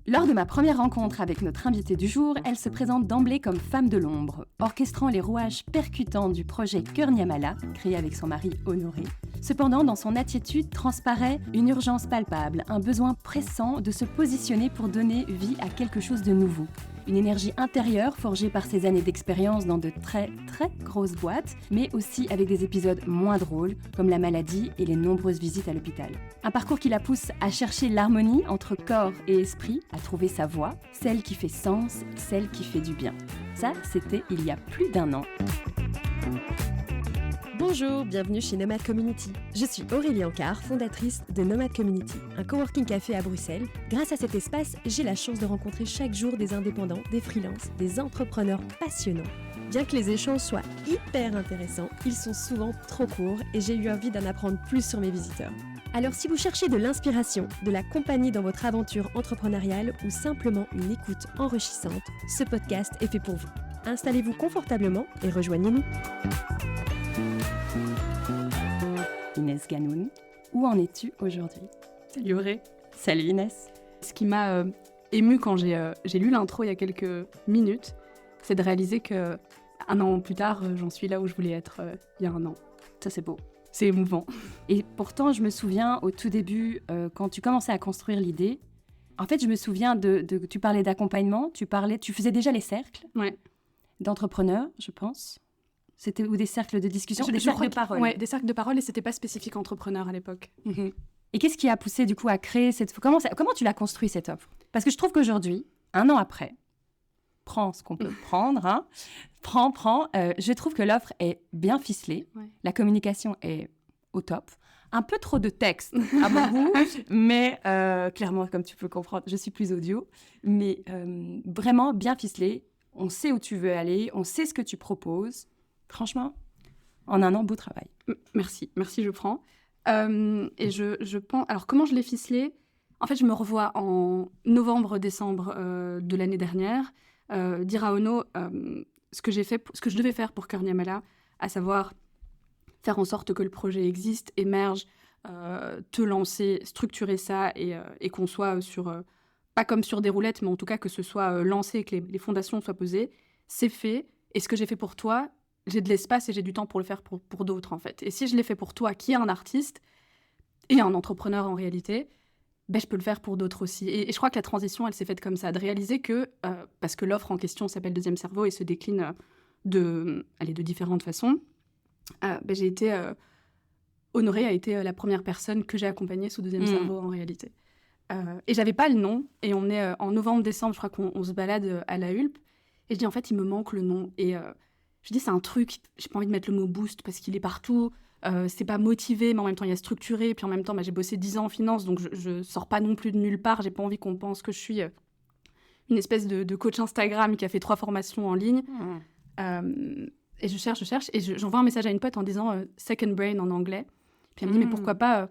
Lors de ma première rencontre avec notre invitée du jour, elle se présente d'emblée comme femme de l'ombre, orchestrant les rouages percutants du projet Cœur Niamala, créé avec son mari Honoré. Cependant, dans son attitude transparaît une urgence palpable, un besoin pressant de se positionner pour donner vie à quelque chose de nouveau. Une énergie intérieure forgée par ses années d'expérience dans de très grosses boîtes, mais aussi avec des épisodes moins drôles, comme la maladie et les nombreuses visites à l'hôpital. Un parcours qui la pousse à chercher l'harmonie entre corps et esprit, à trouver sa voie, celle qui fait sens, celle qui fait du bien. Ça, c'était il y a plus d'1 an. Bonjour, bienvenue chez Nomad Community. Je suis Aurélie Ancard, fondatrice de Nomad Community, un coworking café à Bruxelles. Grâce à cet espace, j'ai la chance de rencontrer chaque jour des indépendants, des freelances, des entrepreneurs passionnants. Bien que les échanges soient hyper intéressants, ils sont souvent trop courts et j'ai eu envie d'en apprendre plus sur mes visiteurs. Alors si vous cherchez de l'inspiration, de la compagnie dans votre aventure entrepreneuriale ou simplement une écoute enrichissante, ce podcast est fait pour vous. Installez-vous confortablement et rejoignez-nous. Inès Ganoun, où en es-tu aujourd'hui ? Salut Auré. Salut Inès. Ce qui m'a émue quand j'ai lu l'intro il y a quelques minutes, c'est de réaliser que 1 an plus tard, j'en suis là où je voulais être il y a 1 an. Ça, c'est beau. C'est émouvant. Et pourtant, je me souviens au tout début, quand tu commençais à construire l'idée, en fait, je me souviens tu parlais d'accompagnement, tu faisais déjà les cercles d'entrepreneurs, je pense. C'était ou des cercles de discussion, des cercles de parole. Ouais, des cercles de parole et c'était pas spécifique entrepreneur à l'époque. Mm-hmm. Et qu'est-ce qui a poussé du coup à créer cette... Comment tu l'as construit cette offre ? Parce que je trouve qu'aujourd'hui, 1 an après, prends ce qu'on peut prendre, hein, prends. Je trouve que l'offre est bien ficelée, la communication est au top. Un peu trop de texte à mon goût, mais clairement, comme tu peux comprendre, je suis plus audio, mais vraiment bien ficelée. On sait où tu veux aller, on sait ce que tu proposes. Franchement, en 1 an, beau travail. Merci, je prends. Et je pense... Alors, comment je l'ai ficelé ? En fait, je me revois en novembre-décembre de l'année dernière dire à Ono ce que je devais faire pour Cœur Niamala, à savoir faire en sorte que le projet existe, émerge, te lancer, structurer ça et qu'on soit pas comme sur des roulettes, mais en tout cas que ce soit lancé et que les fondations soient posées. C'est fait. Et ce que j'ai fait pour toi, j'ai de l'espace et j'ai du temps pour le faire pour d'autres, en fait. Et si je l'ai fait pour toi, qui est un artiste et un entrepreneur en réalité, je peux le faire pour d'autres aussi. Et je crois que la transition, elle s'est faite comme ça, de réaliser que, parce que l'offre en question s'appelle Deuxième Cerveau et se décline de différentes façons, j'ai été... Honoré a été la première personne que j'ai accompagnée sous Deuxième Cerveau, en réalité. Et j'avais pas le nom, et on est en novembre-décembre, je crois qu'on se balade à la Hulpe, et je dis, en fait, il me manque le nom. Et je dis, c'est un truc, j'ai pas envie de mettre le mot boost, parce qu'il est partout, c'est pas motivé, mais en même temps, il y a structuré, puis en même temps, j'ai bossé 10 ans en finance, donc je sors pas non plus de nulle part, j'ai pas envie qu'on pense que je suis une espèce de coach Instagram qui a fait 3 formations en ligne. Et je cherche, et j'envoie un message à une pote en disant « second brain » en anglais. Puis elle me dit « mais pourquoi pas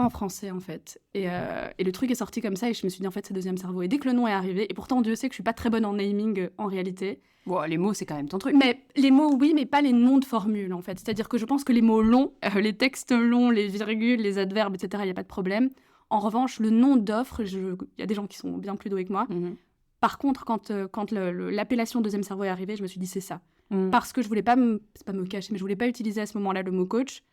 en français, en fait ?» Et le truc est sorti comme ça, et je me suis dit « en fait, c'est Deuxième Cerveau ». Et dès que le nom est arrivé, et pourtant Dieu sait que je suis pas très bonne en naming en réalité. Bon, les mots, c'est quand même ton truc. Mais les mots, oui, mais pas les noms de formules, en fait. C'est-à-dire que je pense que les mots longs, les textes longs, les virgules, les adverbes, etc., il n'y a pas de problème. En revanche, le nom d'offre, il y a des gens qui sont bien plus doués que moi. Mm-hmm. Par contre, quand l'appellation Deuxième Cerveau est arrivée, je me suis dit « c'est ça ». Parce que je voulais pas c'est pas me cacher, mais je voulais pas utiliser à ce moment-là le mot coach.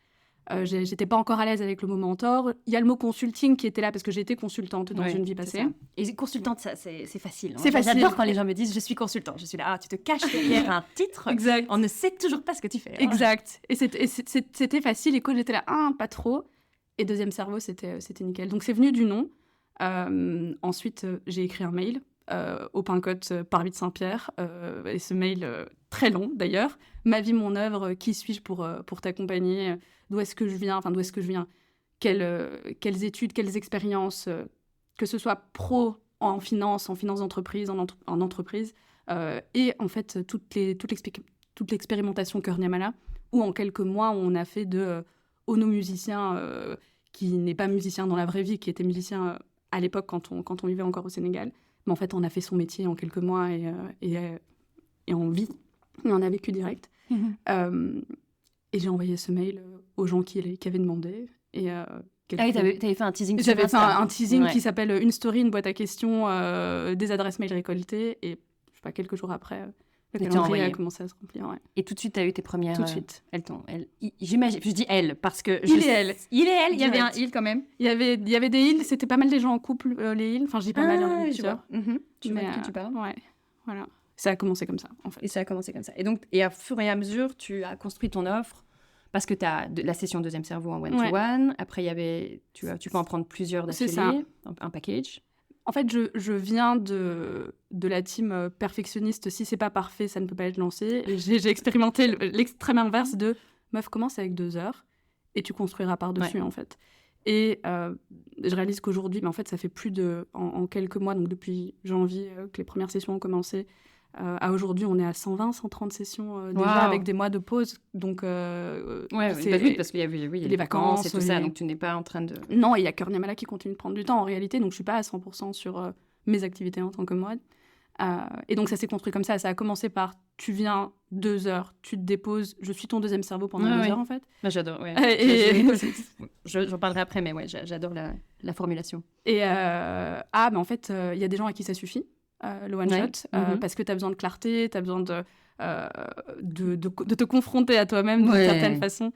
J'étais pas encore à l'aise avec le mot mentor. Il y a le mot consulting qui était là parce que j'ai été consultante dans une vie passée. Et consultante, ça, c'est facile. C'est facile. J'adore quand les gens me disent je suis consultant. Je suis là, tu te caches derrière un titre. Exact. On ne sait toujours pas ce que tu fais. Exact. Et c'était facile. Et coach, j'étais là, pas trop. Et Deuxième Cerveau, c'était nickel. Donc c'est venu du nom. Ensuite, j'ai écrit un mail au Pincote Parvis de Saint-Pierre, et ce mail très long d'ailleurs, ma vie, mon œuvre, qui suis-je pour t'accompagner, d'où est-ce que je viens, quelles études, quelles expériences, que ce soit pro en finance d'entreprise, en entreprise, et en fait toute l'expérimentation Cœur Niamala, où en quelques mois on a fait de Ono musicien, qui n'est pas musicien dans la vraie vie, qui était musicien à l'époque quand on vivait encore au Sénégal. Mais en fait, on a fait son métier en quelques mois et on vit. Et on a vécu direct. Et j'ai envoyé ce mail aux gens qui avaient demandé. Et Ah oui, t'avais fait un teasing sur J'avais fait Insta. un teasing Ouais. qui s'appelle Une story, une boîte à questions, des adresses mail récoltées. Et je sais pas, quelques jours après, le Et t'as calendrier envoyé. a commencé à se remplir. Ouais. Et tout de suite, t'as eu tes premières... Tout de suite. J'imagine, je dis elle, parce que... Il et elle. Il et elle, il y avait un Direct. il quand même. Il y avait des îles, c'était pas mal des gens en couple, les îles. Enfin, je dis pas mal, il y en avait plusieurs. Tu vois Mais, de qui tu parles. Ouais, voilà. Ça a commencé comme ça, en fait. Et ça a commencé comme ça. Et donc, à fur et à mesure, tu as construit ton offre parce que tu as la session deuxième cerveau en one-to-one. Après, il y avait, tu peux en prendre plusieurs C'est ça. d'affilée, un package. En fait, je viens de la team perfectionniste. Si c'est pas parfait, ça ne peut pas être lancé. Et j'ai expérimenté l'extrême inverse de meuf, commence avec 2 heures et tu construiras par-dessus, en fait. Et je réalise qu'aujourd'hui, en fait, ça fait plus en quelques mois, donc depuis janvier que les premières sessions ont commencé, à aujourd'hui, on est à 120, 130 sessions déjà avec des mois de pause. Donc, Oui, parce qu'il y a les vacances et tout ça, donc tu n'es pas en train de... Non, et il y a Kernamala qui continue de prendre du temps en réalité, donc je suis pas à 100% sur mes activités en tant que mode. Et donc ça s'est construit comme ça. Ça a commencé par tu viens 2 heures, tu te déposes, je suis ton deuxième cerveau pendant 2 heures en fait. Bah, j'adore, ouais. J'en parlerai après, mais ouais, j'adore la formulation. Et mais en fait, il y a des gens à qui ça suffit, le one-shot, parce que tu as besoin de clarté, tu as besoin de te confronter à toi-même d'une certaine façon.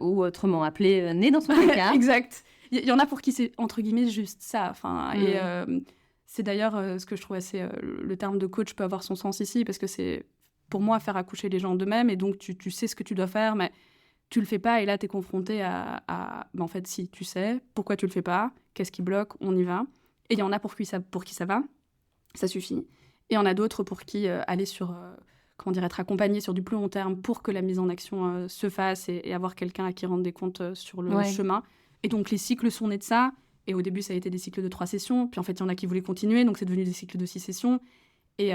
Ou autrement appelé né dans son placard. Exact. Il y en a pour qui c'est, entre guillemets, juste ça. Et c'est d'ailleurs ce que je trouve assez... le terme de coach peut avoir son sens ici, parce que c'est, pour moi, faire accoucher les gens d'eux-mêmes, et donc tu sais ce que tu dois faire, mais tu le fais pas, et là, tu es confronté à en fait, si, tu sais, pourquoi tu le fais pas, qu'est-ce qui bloque, on y va. Et il y en a pour qui ça va, ça suffit. Et il y en a d'autres pour qui aller sur... être accompagné sur du plus long terme pour que la mise en action se fasse et avoir quelqu'un à qui rendre des comptes sur le chemin. Et donc, les cycles sont nés de ça. Et au début, ça a été des cycles de 3 sessions. Puis en fait, il y en a qui voulaient continuer. Donc, c'est devenu des cycles de 6 sessions. Et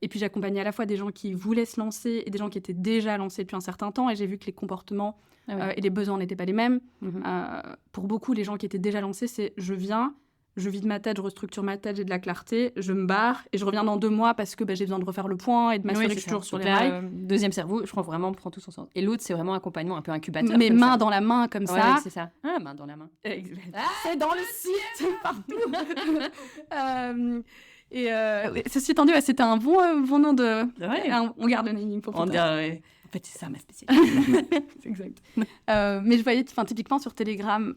puis, j'accompagnais à la fois des gens qui voulaient se lancer et des gens qui étaient déjà lancés depuis un certain temps. Et j'ai vu que les comportements et les besoins n'étaient pas les mêmes. Pour beaucoup, les gens qui étaient déjà lancés, c'est je viens, je vide ma tête, je restructure ma tête, j'ai de la clarté, je me barre et je reviens dans 2 mois parce que j'ai besoin de refaire le point et de m'assurer que je suis toujours sur les rails. Deuxième cerveau, je crois vraiment, prend tout son sens. Et l'autre, c'est vraiment accompagnement, un peu incubateur. Mais main dans la main, comme ça. Ouais, c'est ça. Ah, main dans la main. C'est dans le site, partout. Ceci étant dit, c'était un bon nom de... on garde le naming pour plus tard. En fait, c'est ça ma spécialité. C'est exact. Mais je voyais, typiquement sur Telegram...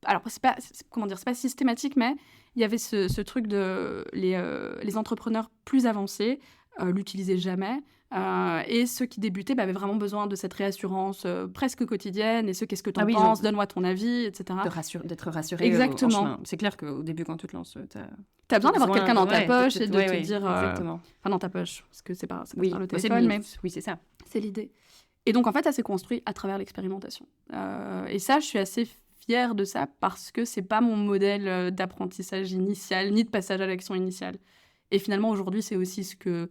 alors, c'est pas systématique, mais il y avait ce truc de les entrepreneurs plus avancés l'utilisaient jamais. Et ceux qui débutaient avaient vraiment besoin de cette réassurance presque quotidienne. Et qu'est-ce que tu en penses, donne-moi ton avis, etc. D'être rassuré. Exactement. En chemin. C'est clair qu'au début, quand tu te lances, t'as besoin d'avoir quelqu'un dans ta poche et de te dire... Exactement. Enfin, dans ta poche, parce que c'est pas par le c'est téléphone, mais... Oui, c'est ça. C'est l'idée. Et donc, en fait, ça s'est construit à travers l'expérimentation. Et ça, je suis assez fière de ça parce que c'est pas mon modèle d'apprentissage initial ni de passage à l'action initiale. Et finalement, aujourd'hui, c'est aussi ce que,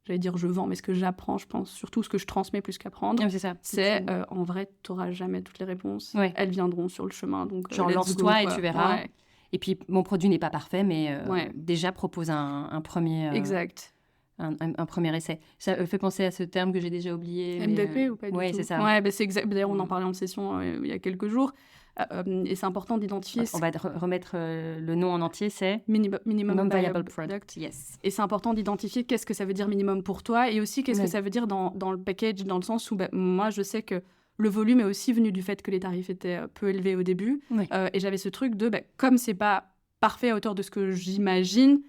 j'allais dire je vends, mais ce que j'apprends, je pense, surtout ce que je transmets plus qu'apprendre. C'est ça. C'est, en vrai, t'auras jamais toutes les réponses. Elles viendront sur le chemin. Donc, genre, lance-toi et tu verras. Ouais. Et puis, mon produit n'est pas parfait, mais déjà propose un premier... exact. Un premier essai. Ça fait penser à ce terme que j'ai déjà oublié. MVP ou pas du tout? Oui, c'est ça. Ouais, c'est exact. D'ailleurs, on en parlait en session il y a quelques jours. Et c'est important d'identifier... On va remettre le nom en entier, c'est... Minimum Viable Product. Yes. Et c'est important d'identifier qu'est-ce que ça veut dire minimum pour toi et aussi qu'est-ce que ça veut dire dans le package, dans le sens où moi, je sais que le volume est aussi venu du fait que les tarifs étaient peu élevés au début. Et j'avais ce truc de, comme c'est pas parfait à hauteur de ce que j'imagine,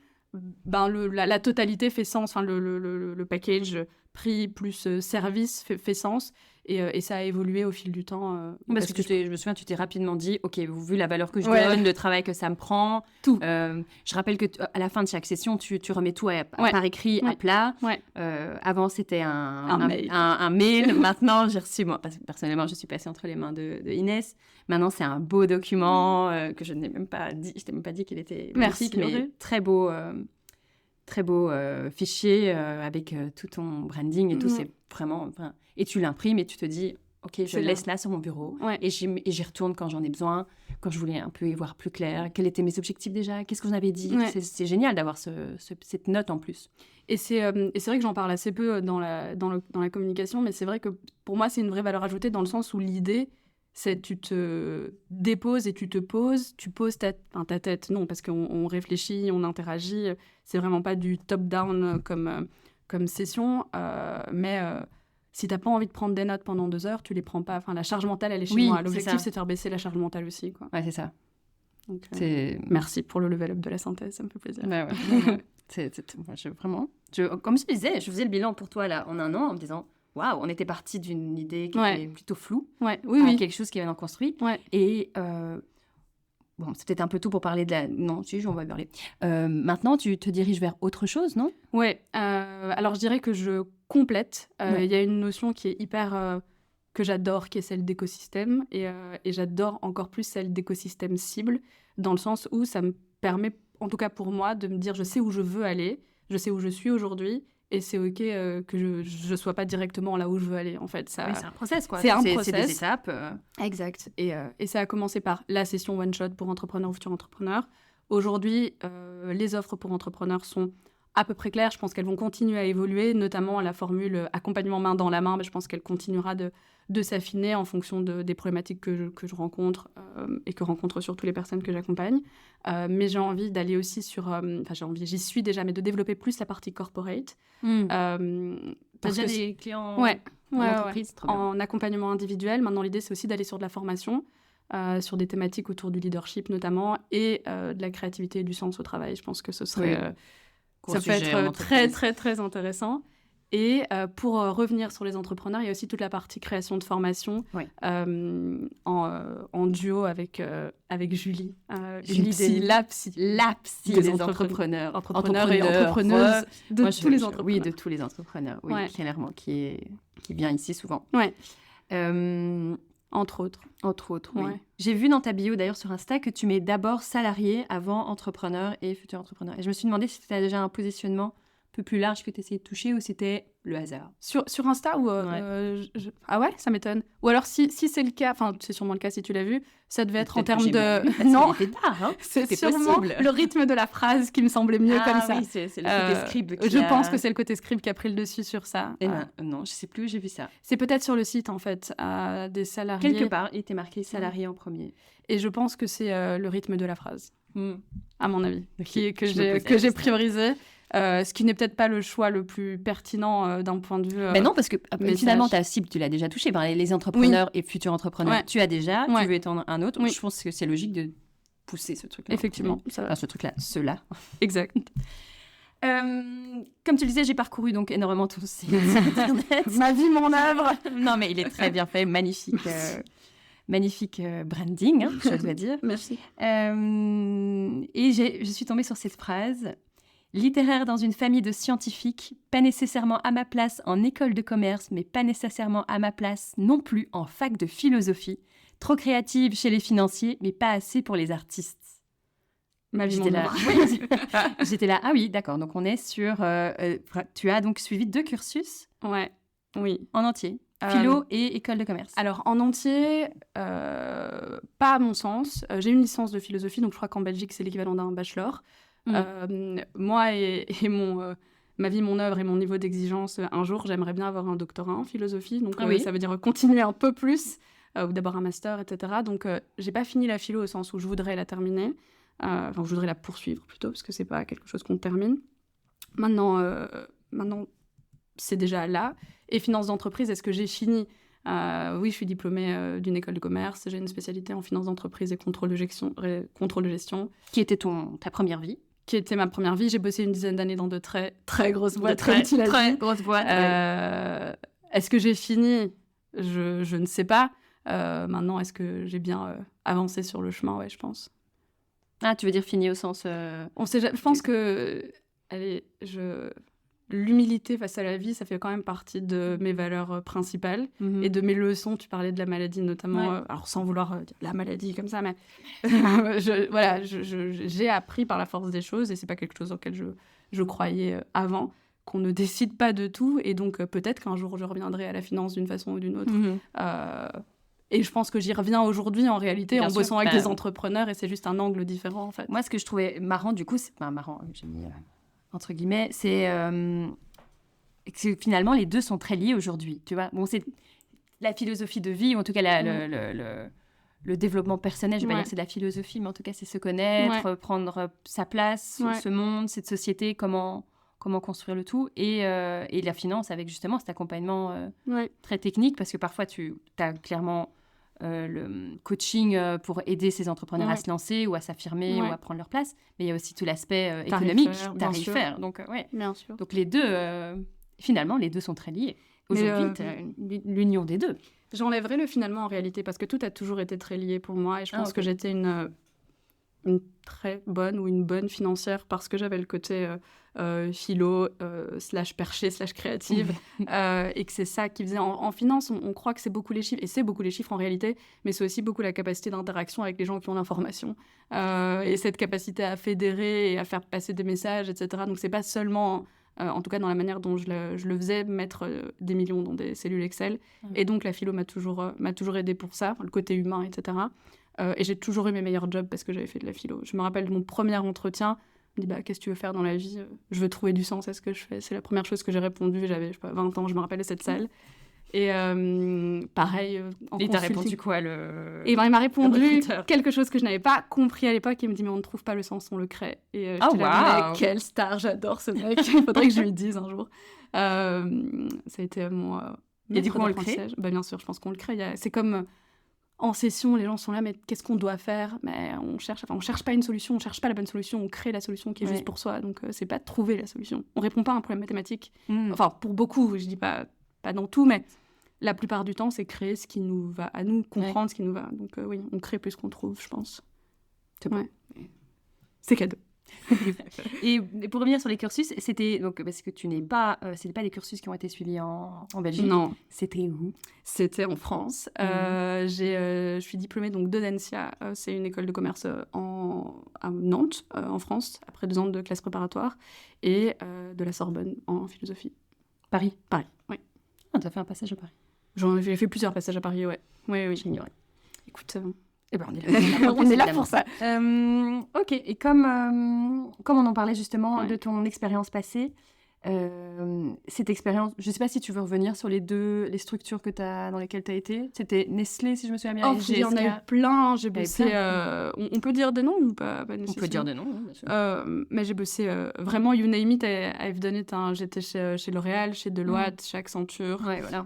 la totalité fait sens. Enfin, le package prix plus service fait sens. Et ça a évolué au fil du temps. Parce que je me souviens, tu t'es rapidement dit, OK, vu la valeur que je donne, le travail que ça me prend, tout. Je rappelle qu'à la fin de chaque session, tu remets tout par écrit, à plat. Avant, c'était un mail. Maintenant, j'ai reçu, moi, parce que personnellement, je suis passée entre les mains de Inès. Maintenant, c'est un beau document que je n'ai même pas dit. Je t'ai même pas dit qu'il était magnifique, mais très beau fichier avec tout ton branding et tout. C'est vraiment... Et tu l'imprimes et tu te dis, OK, je le laisse là sur mon bureau et j'y retourne quand j'en ai besoin, quand je voulais un peu y voir plus clair. Quels étaient mes objectifs déjà? Qu'est-ce que j'en avais dit? C'est génial d'avoir cette note en plus. Et c'est vrai que j'en parle assez peu dans la communication, mais c'est vrai que pour moi, c'est une vraie valeur ajoutée dans le sens où l'idée, C'est tu te déposes et tu te poses. Tu poses ta tête, non, parce qu'on réfléchit, on interagit. C'est vraiment pas du top-down comme session. Mais si t'as pas envie de prendre des notes pendant 2 heures, tu les prends pas. Enfin, la charge mentale, elle est chez moi. L'objectif, c'est de faire baisser la charge mentale aussi, quoi. Ouais, c'est ça. Donc, merci pour le level up de la synthèse, ça me fait plaisir. Ouais. Comme je disais, je faisais le bilan pour toi là en 1 an en me disant waouh, on était parti d'une idée qui était plutôt floue à quelque chose qui est maintenant construit. Ouais. Et bon, c'est peut-être un peu tôt pour parler de la. Non, si, on va parler. Maintenant, tu te diriges vers autre chose, non ? Ouais. Alors, je dirais que je complète. Il y a une notion qui est hyper que j'adore, qui est celle d'écosystème, et j'adore encore plus celle d'écosystème cible, dans le sens où ça me permet, en tout cas pour moi, de me dire je sais où je veux aller, je sais où je suis aujourd'hui, et c'est OK que je sois pas directement là où je veux aller, en fait. Ça, c'est un process, quoi. C'est un process. C'est des étapes. Exact. Et ça a commencé par la session one-shot pour entrepreneurs ou futurs entrepreneurs. Aujourd'hui, les offres pour entrepreneurs sont à peu près claires. Je pense qu'elles vont continuer à évoluer, notamment la formule accompagnement main dans la main. Mais je pense qu'elle continuera de s'affiner en fonction des problématiques que je rencontre et que rencontrent surtout les personnes que j'accompagne. Mais j'ai envie d'aller aussi j'y suis déjà, mais de développer plus la partie corporate. T'as déjà des clients en entreprise, trop bien. En accompagnement individuel. Maintenant, l'idée, c'est aussi d'aller sur de la formation, sur des thématiques autour du leadership notamment, et de la créativité et du sens au travail. Je pense que ce serait... ça peut être très, très, très intéressant. Et pour revenir sur les entrepreneurs, il y a aussi toute la partie création de formation en duo avec Julie. La psy des entrepreneurs. Entrepreneurs et entrepreneuses tous les entrepreneurs. Oui, de tous les entrepreneurs, clairement, qui vient ici souvent. Ouais. Entre autres, oui. Ouais. J'ai vu dans ta bio, d'ailleurs, sur Insta, que tu mets d'abord salarié avant entrepreneur et futur entrepreneur. Et je me suis demandé si tu as déjà un positionnement un peu plus large que tu essayais de toucher ou c'était le hasard. Sur Insta ou Ah ouais, ça m'étonne. Ou alors si c'est le cas, enfin c'est sûrement le cas si tu l'as vu, ça devait être en termes de... Non, c'était tard, hein. C'est sûrement possible. Le rythme de la phrase qui me semblait mieux comme ça. Oui, c'est le côté scribe Je pense que c'est le côté scribe qui a pris le dessus sur ça. Non, je sais plus où j'ai vu ça. C'est peut-être sur le site en fait, des salariés. Quelque part, il était marqué salarié en premier. Et je pense que c'est le rythme de la phrase, à mon avis, que j'ai priorisé. Ce qui n'est peut-être pas le choix le plus pertinent d'un point de vue mais non, parce que finalement, ta cible, tu l'as déjà touchée. Les entrepreneurs et futurs entrepreneurs, tu as déjà, tu veux étendre un autre. Je pense que c'est logique de pousser ce truc-là. Effectivement. Ceux-là. Exact. Comme tu le disais, j'ai parcouru donc énormément ton site internet. Ma vie, mon œuvre. Non, mais il est très bien fait, magnifique. Magnifique branding, je dois dire. Merci. Et je suis tombée sur cette phrase. Littéraire dans une famille de scientifiques, pas nécessairement à ma place en école de commerce, mais pas nécessairement à ma place non plus en fac de philosophie. Trop créative chez les financiers, mais pas assez pour les artistes. J'étais là, ah oui, d'accord. Donc on est sur... tu as donc suivi 2 cursus Oui. En entier. Philo et école de commerce. Alors, en entier, pas à mon sens. J'ai une licence de philosophie, donc je crois qu'en Belgique, c'est l'équivalent d'un bachelor. Moi et ma vie, mon œuvre et mon niveau d'exigence, un jour, j'aimerais bien avoir un doctorat en philosophie. Donc, ça veut dire continuer un peu plus, ou d'abord un master, etc. Donc, j'ai pas fini la philo au sens où je voudrais la terminer. Enfin, je voudrais la poursuivre plutôt, parce que c'est pas quelque chose qu'on termine. Maintenant, c'est déjà là. Et finance d'entreprise, est-ce que j'ai fini ? Oui, je suis diplômée d'une école de commerce. J'ai une spécialité en finance d'entreprise et contrôle de gestion. Qui était ta première vie ? Qui était ma première vie. J'ai bossé une dizaine d'années dans de très, très grosses boîtes. Très grosses boîtes. Est-ce que j'ai fini ? Je ne sais pas. Maintenant, est-ce que j'ai bien avancé sur le chemin ? Ouais, je pense. Ah, tu veux dire fini au sens... Je pense que... L'humilité face à la vie, ça fait quand même partie de mes valeurs principales et de mes leçons. Tu parlais de la maladie notamment, alors sans vouloir dire la maladie comme ça, mais j'ai appris par la force des choses et c'est pas quelque chose auquel je croyais avant, qu'on ne décide pas de tout et donc peut-être qu'un jour je reviendrai à la finance d'une façon ou d'une autre. Et je pense que j'y reviens aujourd'hui en réalité en bossant avec des entrepreneurs et c'est juste un angle différent en fait. Moi, ce que je trouvais marrant, du coup, c'est pas marrant, j'ai mis entre guillemets, c'est que finalement les deux sont très liés aujourd'hui. Tu vois, bon, la philosophie de vie, ou en tout cas le développement personnel, je ne vais pas dire que c'est de la philosophie, mais en tout cas, c'est se connaître, prendre sa place, ce monde, cette société, comment construire le tout. Et la finance avec justement cet accompagnement très technique, parce que parfois, tu as clairement le coaching pour aider ces entrepreneurs à se lancer ou à s'affirmer ou à prendre leur place. Mais il y a aussi tout l'aspect économique, tarifaire. Donc, bien sûr. Donc les deux, finalement, les deux sont très liés. Aujourd'hui, tu as l'union des deux. J'enlèverais le finalement en réalité, parce que tout a toujours été très lié pour moi. Et je pense que j'étais une très bonne ou une bonne financière parce que j'avais le côté philo, /perché, /créative. Et que c'est ça qui faisait... En finance, on croit que c'est beaucoup les chiffres. Et c'est beaucoup les chiffres en réalité, mais c'est aussi beaucoup la capacité d'interaction avec les gens qui ont l'information. Et cette capacité à fédérer et à faire passer des messages, etc. Donc, c'est pas seulement... en tout cas dans la manière dont je le faisais, mettre des millions dans des cellules Excel. Et donc, la philo m'a toujours aidée pour ça, le côté humain, etc. Et j'ai toujours eu mes meilleurs jobs parce que j'avais fait de la philo. Je me rappelle de mon premier entretien, on me dit qu'est-ce que tu veux faire dans la vie ? Je veux trouver du sens à ce que je fais. C'est la première chose que j'ai répondu, j'avais 20 ans, je me rappelle de cette salle. Et pareil, en et consulting. t'as répondu quoi Et il m'a répondu quelque chose que je n'avais pas compris à l'époque. Il me dit mais on ne trouve pas le sens, on le crée. Et j'étais là, mais quelle star, j'adore ce mec. Il faudrait que je lui dise un jour. Ça a été mon et du coup on le crée. Bien sûr, je pense qu'on le crée. C'est comme en session, les gens sont là, mais qu'est-ce qu'on doit faire ? Mais on cherche pas une solution, on cherche pas la bonne solution, on crée la solution qui est juste pour soi. Donc c'est pas de trouver la solution. On répond pas à un problème mathématique. Enfin pour beaucoup, je dis pas dans tout, mais la plupart du temps, c'est créer ce qui nous va à nous, comprendre ce qui nous va. Donc oui, on crée plus qu'on trouve, je pense. C'est bon. C'est cadeau. Et pour revenir sur les cursus, c'était donc parce que c'était pas des cursus qui ont été suivis en Belgique. Non. C'était où ? C'était en France. Je suis diplômée donc d'Audencia. C'est une école de commerce à Nantes, en France, après 2 ans de classe préparatoire, et de la Sorbonne en philosophie. Paris, oui. Ah, t'as fait un passage à Paris. J'ai fait plusieurs passages à Paris, ouais. Oui. J'ignorais. Écoute, on est là, on est là pour ça. Ok, et comme on en parlait justement de ton expérience passée, cette expérience, je ne sais pas si tu veux revenir sur les structures dans lesquelles tu as été. C'était Nestlé, si je me souviens bien. Il y en a eu plein. J'ai bossé... on peut dire des noms ou pas On peut dire des noms, bien sûr. Mais j'ai bossé vraiment, you name it, I've done it. J'étais chez L'Oréal, chez Deloitte, chez Accenture,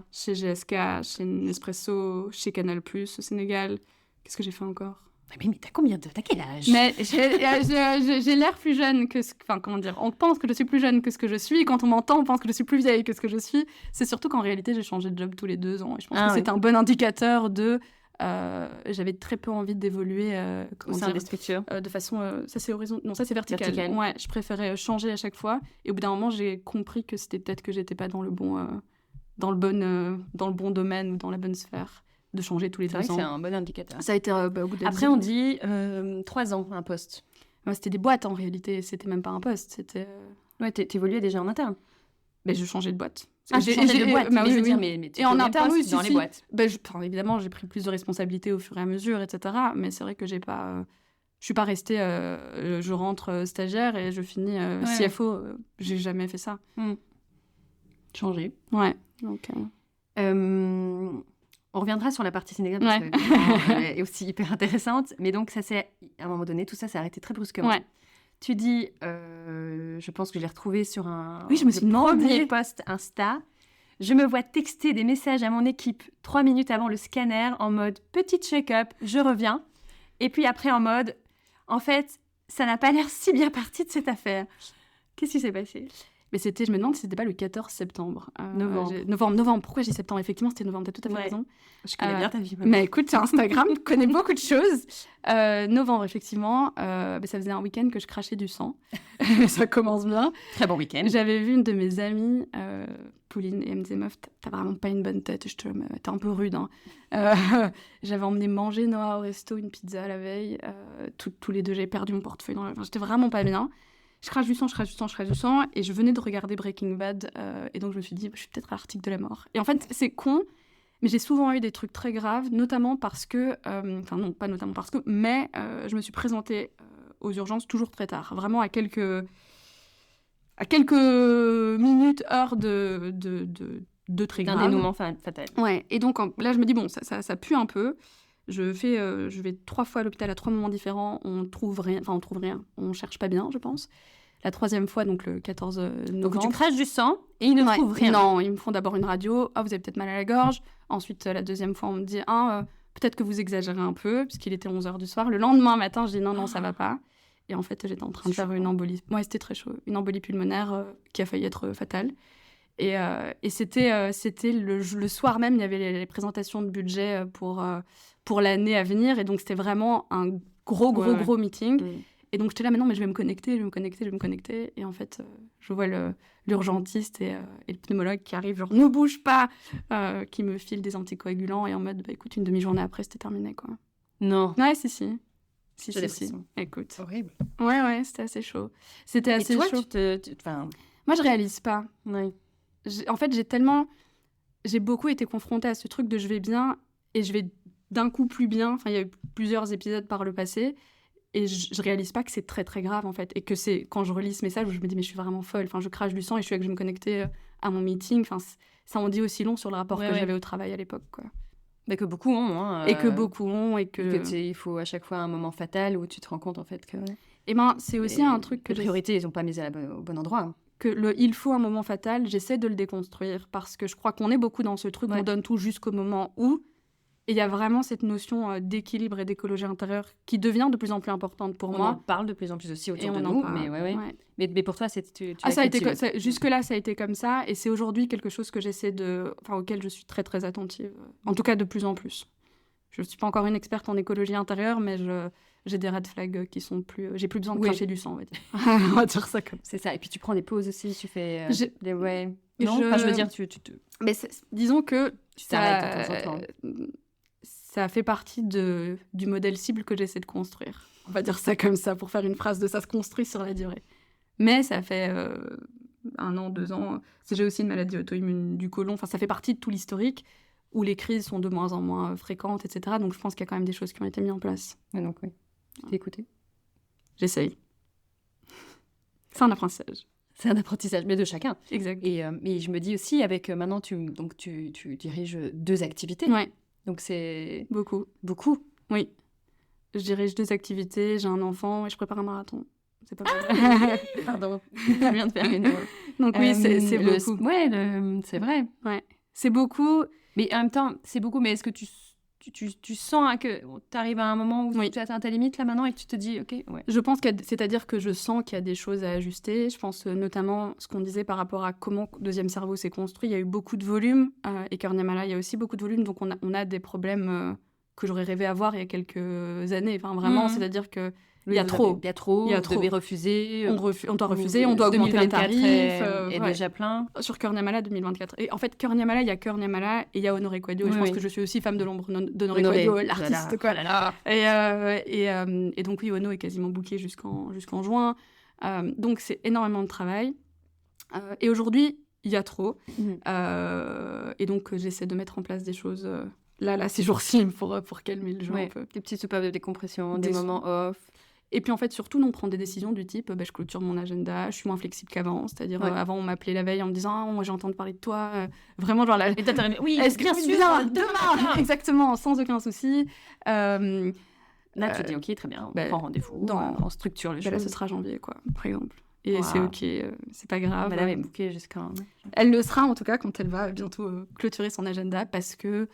chez GSK, chez Nespresso, chez Canal+, au Sénégal. Qu'est-ce que j'ai fait encore ? Mais t'as quel âge ? Mais j'ai l'air plus jeune que comment dire, on pense que je suis plus jeune que ce que je suis, et quand on m'entend, on pense que je suis plus vieille que ce que je suis. C'est surtout qu'en réalité, j'ai changé de job tous les 2 ans. Et je pense que c'est un bon indicateur de... j'avais très peu envie d'évoluer au sein des structures. De façon... ça, c'est horizontal. Non, ça, c'est vertical. Ouais, je préférais changer à chaque fois. Et au bout d'un moment, j'ai compris que c'était peut-être que j'étais pas dans le bon domaine ou dans la bonne sphère. De changer tous les 2 ans. C'est un bon indicateur. Ça a été au bout de... Après, on dit 3 ans, un poste. C'était des boîtes, en réalité. C'était même pas un poste. C'était... Ouais, t'évoluais déjà en interne. Mais je changeais de boîte. J'ai changé de boîte, mais et en interne, oui, dans les boîtes. Évidemment, j'ai pris plus de responsabilités au fur et à mesure, etc. Mais c'est vrai que je suis pas restée... je rentre stagiaire et je finis CFO. J'ai jamais fait ça. Changer. Ouais. Donc... On reviendra sur la partie Sénégal parce qu'elle est aussi hyper intéressante. Mais donc, à un moment donné, tout ça s'est arrêté très brusquement. Ouais. Tu dis, je pense que je l'ai retrouvé sur un je me suis demandé. Premier post Insta. Je me vois texter des messages à mon équipe 3 minutes avant le scanner en mode petite check-up, je reviens. Et puis après en mode, en fait, ça n'a pas l'air si bien parti de cette affaire. Qu'est-ce qui s'est passé ? Mais je me demande si c'était pas le 14 septembre. Novembre. Pourquoi j'ai septembre ? Effectivement, c'était novembre, t'as tout à fait raison. Je connais bien ta vie. Mais écoute, Instagram connaît beaucoup de choses. Novembre, effectivement. Ça faisait un week-end que je crachais du sang. Ça commence bien. Très bon week-end. J'avais vu une de mes amies, Pauline, et elle me disait, meuf, t'as vraiment pas une bonne tête. T'es un peu rude. Hein. J'avais emmené manger Noah au resto, une pizza la veille. Tous les 2, j'avais perdu mon portefeuille. J'étais vraiment pas bien. Je crache du sang, et je venais de regarder Breaking Bad, et donc je me suis dit, je suis peut-être à l'article de la mort. Et en fait, c'est con, mais j'ai souvent eu des trucs très graves, notamment parce que, non, pas notamment parce que, mais je me suis présentée aux urgences toujours très tard, vraiment à quelques minutes, heures de très D'un grave. dénouement fatal. Ouais, et donc là, je me dis, bon, ça pue un peu. Je vais 3 fois à l'hôpital à 3 moments différents. On trouve rien. On cherche pas bien, je pense. La 3e fois, donc le 14 novembre. Donc tu craches du sang et ils ne trouvent rien. Non, ils me font d'abord une radio. Ah, vous avez peut-être mal à la gorge. Ensuite, la 2e fois, on me dit, peut-être que vous exagérez un peu, puisqu'il était 11h du soir. Le lendemain matin, je dis, non, ça va pas. Et en fait, j'étais en train de faire une embolie. Ouais, c'était très chaud. Une embolie pulmonaire qui a failli être fatale. Et c'était le soir même, il y avait les présentations de budget pour l'année à venir. Et donc, c'était vraiment un gros meeting. Et donc, j'étais là, mais non, mais je vais me connecter. Et en fait, je vois l'urgentiste et le pneumologue qui arrive, genre, ne bouge pas, qui me file des anticoagulants. Et en mode, écoute, une demi-journée après, c'était terminé, quoi. Non. Ouais, si. Si. Écoute. Horrible. Ouais, c'était assez chaud. C'était assez chaud. Moi, je réalise pas. Ouais. En fait, j'ai beaucoup été confrontée à ce truc de je vais bien et je vais d'un coup plus bien. Enfin, il y a eu plusieurs épisodes par le passé et je réalise pas que c'est très très grave en fait. Et que c'est quand je relis ce message où je me dis mais je suis vraiment folle. Enfin, je crache du sang et je suis là que je me connectais à mon meeting. Enfin, ça en dit aussi long sur le rapport que j'avais au travail à l'époque, quoi. Mais que beaucoup ont. Et que beaucoup ont et que il faut à chaque fois un moment fatal où tu te rends compte en fait que. Et ben, c'est aussi un truc que les priorités, ils ont pas mis au bon endroit. Que il faut un moment fatal, j'essaie de le déconstruire parce que je crois qu'on est beaucoup dans ce truc, on donne tout jusqu'au moment où. Et il y a vraiment cette notion d'équilibre et d'écologie intérieure qui devient de plus en plus importante pour moi. On en parle de plus en plus aussi autour de nous. Mais pour toi, jusque-là, ça a été comme ça. Et c'est aujourd'hui quelque chose que auquel je suis très, très attentive. En tout cas, de plus en plus. Je ne suis pas encore une experte en écologie intérieure, mais j'ai des red flags qui sont plus... J'ai plus besoin de cracher du sang, on va dire. On va dire ça comme ça. C'est ça. Et puis tu prends des pauses aussi, tu fais... Non, je veux dire, Mais disons que... Tu t'arrêtes de temps en temps. Ça fait partie du modèle cible que j'essaie de construire. On va dire ça comme ça, pour faire une phrase de ça se construit sur la durée. Mais ça fait 1 an, 2 ans. J'ai aussi une maladie auto-immune du côlon. Enfin, ça fait partie de tout l'historique où les crises sont de moins en moins fréquentes, etc. Donc, je pense qu'il y a quand même des choses qui ont été mises en place. Ouais, donc, oui. Tu t'es écoutée ? J'essaye. C'est un apprentissage. C'est un apprentissage, mais de chacun. Exact. Et je me dis aussi, avec maintenant, tu diriges 2 activités. Ouais. Donc, c'est... Beaucoup. Oui. Je dirige 2 activités, j'ai un enfant et je prépare un marathon. C'est pas mal. Pardon. Je viens de faire une... Donc oui, c'est beaucoup. Ouais, c'est vrai. Ouais. C'est beaucoup. Mais en même temps, c'est beaucoup, mais est-ce que tu sens que tu arrives à un moment où tu atteins ta limite là maintenant et que tu te dis, ok, ouais. Je pense c'est-à-dire que je sens qu'il y a des choses à ajuster. Je pense notamment ce qu'on disait par rapport à comment Deuxième Cerveau s'est construit. Il y a eu beaucoup de volume et Környamala, il y a aussi beaucoup de volume. Donc on a des problèmes que j'aurais rêvé avoir il y a quelques années. Enfin, vraiment, c'est-à-dire que il y a trop. Vous devez refuser. On doit refuser, on doit augmenter les tarifs. Et déjà plein. Sur Környamala 2024. Et en fait, Környamala, il y a Környamala et il y a Honoré Quadio. Et je pense que je suis aussi femme de l'ombre d'Honoré Quadio, l'artiste, quoi. Et donc, oui, Ono est quasiment booké jusqu'en juin. Donc, c'est énormément de travail. Et aujourd'hui, il y a trop. Et donc, j'essaie de mettre en place des choses... Là, ces jours-ci, pour calmer le jeu un peu. Des petites soupapes de décompression, des moments off. Et puis en fait, surtout, nous, on prend des décisions du type, je clôture mon agenda, je suis moins flexible qu'avant. C'est-à-dire, avant, on m'appelait la veille en me disant, moi, j'ai entendu parler de toi. Vraiment, genre, Et t'as oui, bien sûr, demain. Exactement, sans aucun souci. Là, tu dis, ok, très bien, on prend rendez-vous, on structure les choses. Là, ce sera janvier, quoi, par exemple. Et c'est ok, c'est pas grave. Madame est bookée jusqu'à... Elle le sera en tout cas quand elle va bientôt clôturer son agenda parce que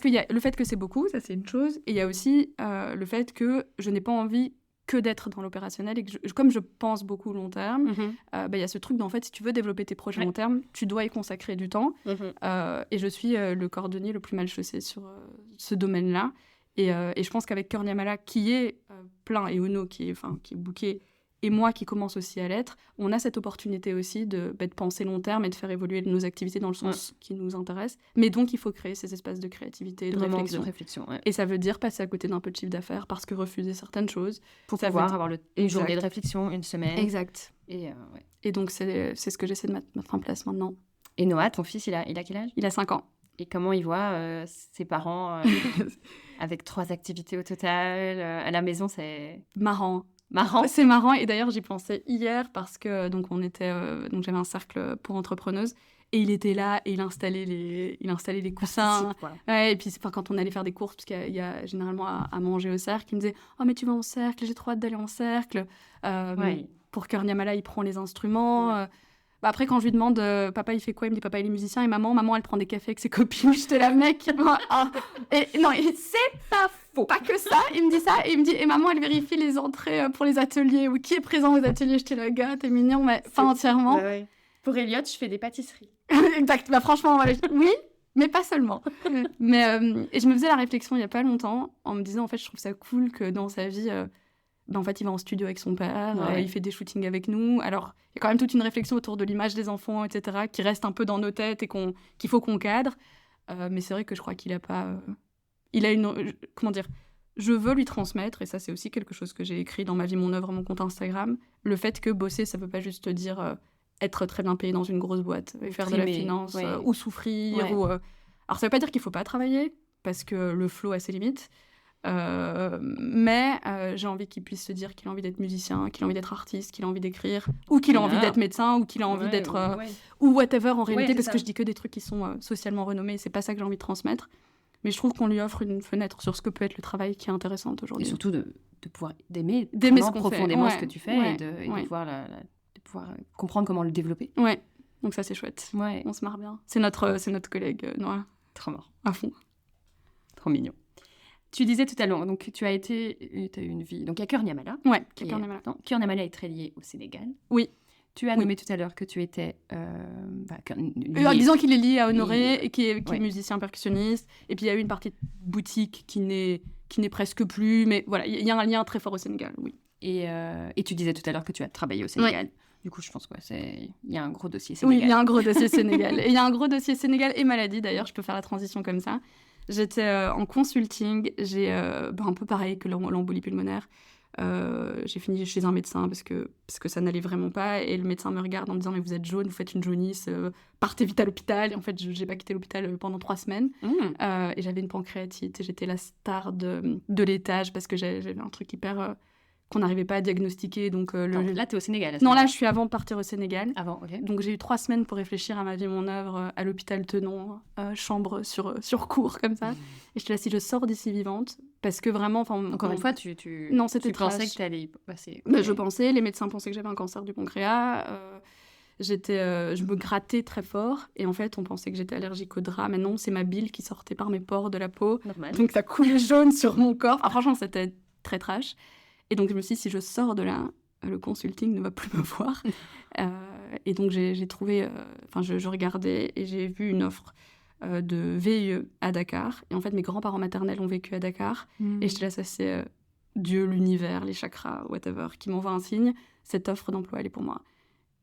y a le fait que c'est beaucoup, ça c'est une chose, et il y a aussi le fait que je n'ai pas envie que d'être dans l'opérationnel et que comme je pense beaucoup long terme, y a ce truc d'en fait si tu veux développer tes projets long terme, tu dois y consacrer du temps. Et je suis le cordonnier le plus mal chaussé sur ce domaine-là. Et je pense qu'avec Környamala qui est plein et Ono qui est booké, et moi qui commence aussi à l'être, on a cette opportunité aussi de penser long terme et de faire évoluer nos activités dans le sens qui nous intéresse. Mais donc, il faut créer ces espaces de créativité et de réflexion. Et ça veut dire passer à côté d'un peu de chiffre d'affaires parce que refuser certaines choses. Pour pouvoir avoir une journée de réflexion, une semaine. Exact. Et donc, c'est ce que j'essaie de mettre en place maintenant. Et Noah, ton fils, il a quel âge ? Il a 5 ans. Et comment il voit ses parents avec 3 activités au total à la maison, c'est... Marrant. C'est marrant et d'ailleurs j'y pensais hier parce que donc j'avais un cercle pour entrepreneuses Et il était là et il installait les coussins. Ouais, et puis quand on allait faire des courses, parce qu'il y a généralement à manger au cercle, il me disait « Oh, mais tu vas en cercle, j'ai trop hâte d'aller en cercle. » Pour Kör Niamala, il prend les instruments. Après, quand je lui demande « Papa, il fait quoi ?» Il me dit « Papa, il est musicien. » Et maman, elle prend des cafés avec ses copines. J'étais là, mec. Et non, c'est pas faux. Pas que ça. Il me dit ça. Et il me dit « Et maman, elle vérifie les entrées pour les ateliers. Ou qui est présent aux ateliers. » J'étais là, gars, t'es mignon, mais pas entièrement. Ouais. Pour Elliot, je fais des pâtisseries. Exact. Franchement, oui, mais pas seulement. Mais et je me faisais la réflexion il y a pas longtemps en me disant, en fait, je trouve ça cool que dans sa vie... en fait, il va en studio avec son père, il fait des shootings avec nous. Alors, il y a quand même toute une réflexion autour de l'image des enfants, etc., qui reste un peu dans nos têtes et qu'il faut qu'on cadre. Mais c'est vrai que je crois qu'il a pas... il a une... Comment dire ? Je veux lui transmettre, et ça, c'est aussi quelque chose que j'ai écrit dans Ma vie, mon œuvre, mon compte Instagram, le fait que bosser, ça peut pas juste dire être très bien payé dans une grosse boîte, et faire de la finance, ou souffrir. Alors, ça veut pas dire qu'il faut pas travailler, parce que le flow a ses limites. Mais j'ai envie qu'il puisse se dire qu'il a envie d'être musicien, qu'il a envie d'être artiste, qu'il a envie d'écrire, ou qu'il a envie d'être médecin, ou qu'il a envie d'être... ou whatever en réalité, parce que je dis que des trucs qui sont socialement renommés, c'est pas ça que j'ai envie de transmettre. Mais je trouve qu'on lui offre une fenêtre sur ce que peut être le travail qui est intéressante aujourd'hui. Et surtout de pouvoir d'aimer profondément ce que tu fais et de pouvoir comprendre comment le développer. Ouais, donc ça c'est chouette. Ouais. On se marre bien. C'est notre collègue Noah. Trop mort. À fond. Trop mignon. Tu disais tout à l'heure, donc tu as eu une vie. Donc il y a Kör Niamala. Ouais, Kör Niamala. Kör Niamala est très lié au Sénégal. Oui. Tu as nommé tout à l'heure que tu étais... disons qu'il est lié à Honoré, et qui est musicien percussionniste. Et puis il y a eu une partie de boutique qui n'est presque plus. Mais voilà, il y a un lien très fort au Sénégal, oui. Et tu disais tout à l'heure que tu as travaillé au Sénégal. Ouais. Du coup, je pense qu'il y a un gros dossier Sénégal. Oui, il y a un gros dossier Sénégal. Et il y a un gros dossier Sénégal et maladie, d'ailleurs. Je peux faire la transition comme ça. J'étais en consulting. J'ai un peu pareil que l'embolie pulmonaire. J'ai fini chez un médecin parce que ça n'allait vraiment pas. Et le médecin me regarde en me disant « Mais vous êtes jaune, vous faites une jaunisse, partez vite à l'hôpital. » Et en fait, je n'ai pas quitté l'hôpital pendant 3 semaines. Et j'avais une pancréatite. Et j'étais la star de l'étage parce que j'avais un truc hyper... qu'on n'arrivait pas à diagnostiquer. Donc, là, tu es au Sénégal. Non, là, je suis avant de partir au Sénégal. Avant, ok. Donc, j'ai eu 3 semaines pour réfléchir à ma vie, mon œuvre, à l'hôpital Tenon, chambre sur cours, comme ça. Et je te laisse, si je sors d'ici vivante, parce que vraiment... Encore une fois, tu pensais que tu allais y passer. Okay. Je pensais, les médecins pensaient que j'avais un cancer du pancréas. Je me grattais très fort. Et en fait, on pensait que j'étais allergique au drap. Mais non, c'est ma bile qui sortait par mes pores de la peau. Normal. Donc, ça coulait jaune sur mon corps. Enfin, franchement, c'était très trash. Et donc, je me suis dit, si je sors de là, le consulting ne va plus me voir. Et donc, j'ai trouvé... je regardais et j'ai vu une offre de VIE à Dakar. Et en fait, mes grands-parents maternels ont vécu à Dakar. Et j'étais là, ça c'est Dieu, l'univers, les chakras, whatever, qui m'envoie un signe. Cette offre d'emploi, elle est pour moi.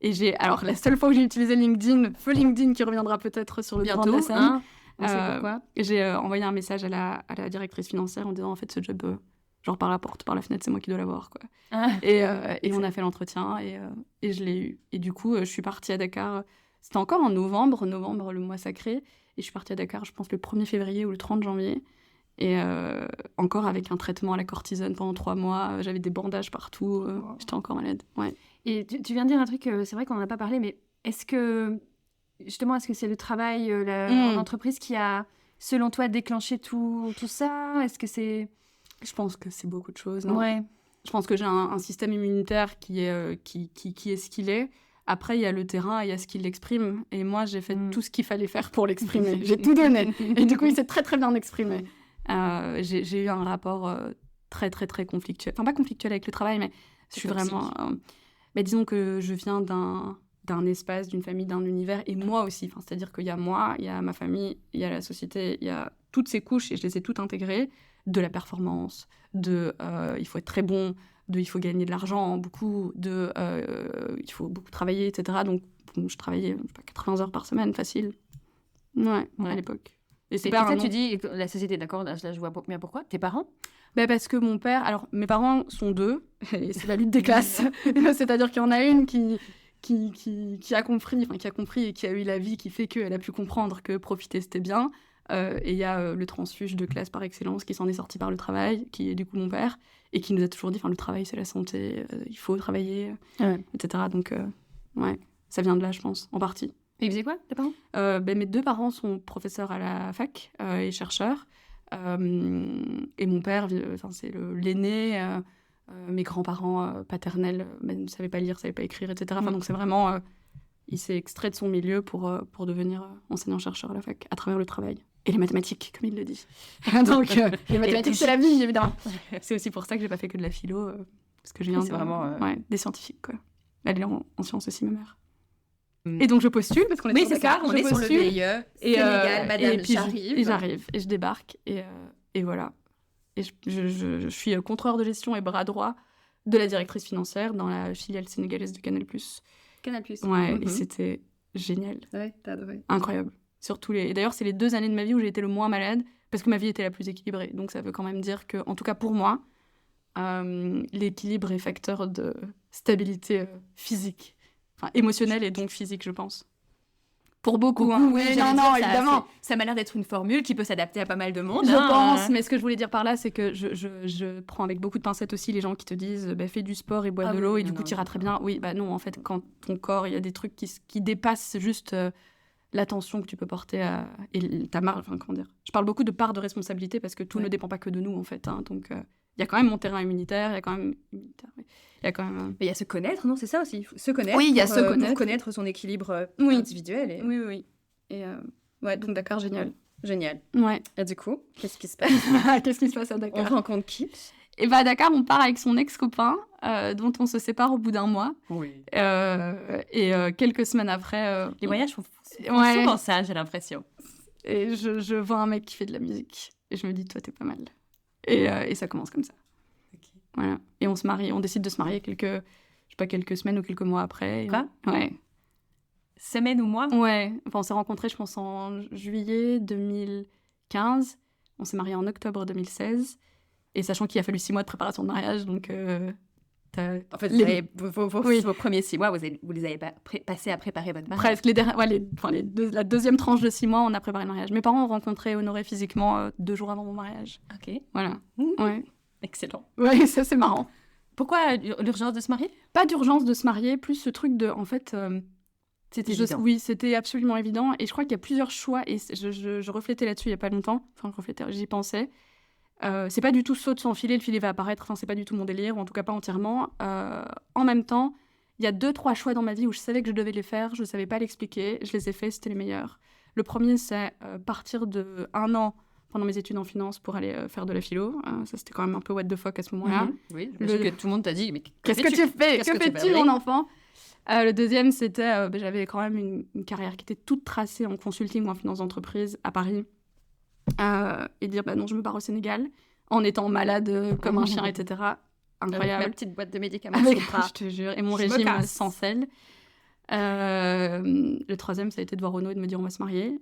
Et alors, la seule fois où j'ai utilisé LinkedIn, feu LinkedIn qui reviendra peut-être sur le devant de la scène, pourquoi j'ai envoyé un message à la directrice financière en disant, en fait, ce job... genre par la porte, par la fenêtre, c'est moi qui dois l'avoir, quoi. Et on a fait l'entretien et je l'ai eu. Et du coup, je suis partie à Dakar. C'était encore en novembre, le mois sacré. Et je suis partie à Dakar, je pense, le 1er février ou le 30 janvier. Et encore avec un traitement à la cortisone pendant 3 mois. J'avais des bandages partout. J'étais encore malade. Ouais. Et tu viens de dire un truc, c'est vrai qu'on n'en a pas parlé, mais est-ce que c'est le travail en entreprise qui a, selon toi, déclenché tout ça ? Est-ce que c'est... Je pense que c'est beaucoup de choses. Non ? Ouais. Je pense que j'ai un système immunitaire qui est ce qu'il est. Après, il y a le terrain et il y a ce qui l'exprime. Et moi, j'ai fait tout ce qu'il fallait faire pour l'exprimer. J'ai tout donné. Et du coup, il s'est très, très bien exprimé. J'ai eu un rapport très, très, très conflictuel. Enfin, pas conflictuel avec le travail, mais je suis vraiment... mais disons que je viens d'un espace, d'une famille, d'un univers. Et moi aussi. Enfin, c'est-à-dire qu'il y a moi, il y a ma famille, il y a la société, il y a toutes ces couches et je les ai toutes intégrées. De la performance, il faut être très bon, il faut gagner de l'argent, beaucoup, il faut beaucoup travailler, etc. Donc, je travaillais 80 heures par semaine, facile. Ouais. À l'époque. Et ça, tu dis, la société, d'accord, là, je vois bien pourquoi. Tes parents ? Parce que mon père... Alors, mes parents sont 2, et c'est la lutte des classes. C'est-à-dire qu'il y en a une qui a compris et qui a eu la vie qui fait qu'elle a pu comprendre que profiter, c'était bien. Et il y a le transfuge de classe par excellence qui s'en est sorti par le travail, qui est du coup mon père, et qui nous a toujours dit, le travail c'est la santé, il faut travailler, etc. Donc, ça vient de là, je pense, en partie. Et ils faisaient quoi, tes parents? Mes 2 parents sont professeurs à la fac et chercheurs. Et mon père, c'est l'aîné. Mes grands-parents paternels ne savaient pas lire, ne savaient pas écrire, etc. Donc c'est vraiment... il s'est extrait de son milieu pour devenir enseignant-chercheur à la fac, à travers le travail. Et les mathématiques, comme il le dit. Donc, les mathématiques, c'est la vie, évidemment. C'est aussi pour ça que j'ai pas fait que de la philo, parce que je viens des scientifiques, quoi. Elle est en sciences aussi, ma mère. Et donc, je postule, parce qu'on est sur Dakar, on est sur le VIE, Sénégal, madame, et puis j'arrive. j'arrive, et je débarque, et voilà. Et je suis contrôleur de gestion et bras droit de la directrice financière dans la filiale sénégalaise de Canal+. Canal+. Ouais, et c'était génial. Ouais, t'as adoré. Incroyable. Et d'ailleurs, c'est les 2 années de ma vie où j'ai été le moins malade, parce que ma vie était la plus équilibrée. Donc ça veut quand même dire que, en tout cas pour moi, l'équilibre est facteur de stabilité physique. Enfin, émotionnelle et donc physique, je pense. Pour beaucoup, hein. Oui, non, évidemment. Ça m'a l'air d'être une formule qui peut s'adapter à pas mal de monde. Je pense, mais ce que je voulais dire par là, c'est que je prends avec beaucoup de pincettes aussi les gens qui te disent fais du sport et bois de l'eau et du coup tu iras très bien. Oui, non, en fait, quand ton corps, il y a des trucs qui dépassent juste l'attention que tu peux porter et ta marge, comment dire. Je parle beaucoup de part de responsabilité parce que tout ne dépend pas que de nous, en fait. Hein, donc, il y a quand même mon terrain immunitaire, il y a quand même... Mais il y a se connaître, non? C'est ça aussi, se connaître. Oui, il y a se connaître. Pour connaître son équilibre individuel. Oui. Et donc Dakar, génial. Génial. Ouais. Et du coup, qu'est-ce qui se passe? Qu'est-ce qui se passe à Dakar? On rencontre qui? Et à Dakar, on part avec son ex-copain, dont on se sépare au bout d'un mois. Oui. Et quelques semaines après... Les voyages font souvent ça, j'ai l'impression. Et je vois un mec qui fait de la musique. Et je me dis, toi, t'es pas mal. Et ça commence comme ça. Okay. Voilà. Et on se marie. On décide de se marier quelques semaines ou quelques mois après. Quoi? Ouais. Semaines ou mois? Ouais. Enfin, on s'est rencontrés, je pense, en juillet 2015. On s'est mariés en octobre 2016. Et sachant qu'il a fallu 6 mois de préparation de mariage, donc... En fait, vos premiers 6 mois, vous les avez passés à préparer votre mariage? Presque. La deuxième tranche de 6 mois, on a préparé le mariage. Mes parents ont rencontré Honoré physiquement 2 jours avant mon mariage. Ok. Voilà. Ouais. Excellent. Ouais, ça, c'est marrant. Pourquoi l'urgence de se marier? Pas d'urgence de se marier, plus ce truc de... En fait... C'était évident. Oui, c'était absolument évident. Et je crois qu'il y a plusieurs choix. Et je reflétais là-dessus il n'y a pas longtemps. Enfin, j'y pensais. C'est pas du tout saut de s'enfiler, le filet va apparaître, enfin c'est pas du tout mon délire, ou en tout cas pas entièrement. En même temps, il y a 2-3 choix dans ma vie où je savais que je devais les faire, je savais pas l'expliquer, je les ai faits, c'était les meilleurs. Le premier, c'est partir de 1 an pendant mes études en finance pour aller faire de la philo. Ça, c'était quand même un peu what the fuck à ce moment-là. Oui, parce que tout le monde t'a dit, mais qu'est-ce que tu fais? Que fais-tu, mon enfant? Le deuxième, c'était, j'avais quand même une carrière qui était toute tracée en consulting ou en finance d'entreprise à Paris. Et dire non, je me barre au Sénégal en étant malade comme un chien, etc. Incroyable. Avec ma petite boîte de médicaments je te jure, et mon régime sans sel. Le troisième, ça a été de voir Renaud et de me dire on va se marier.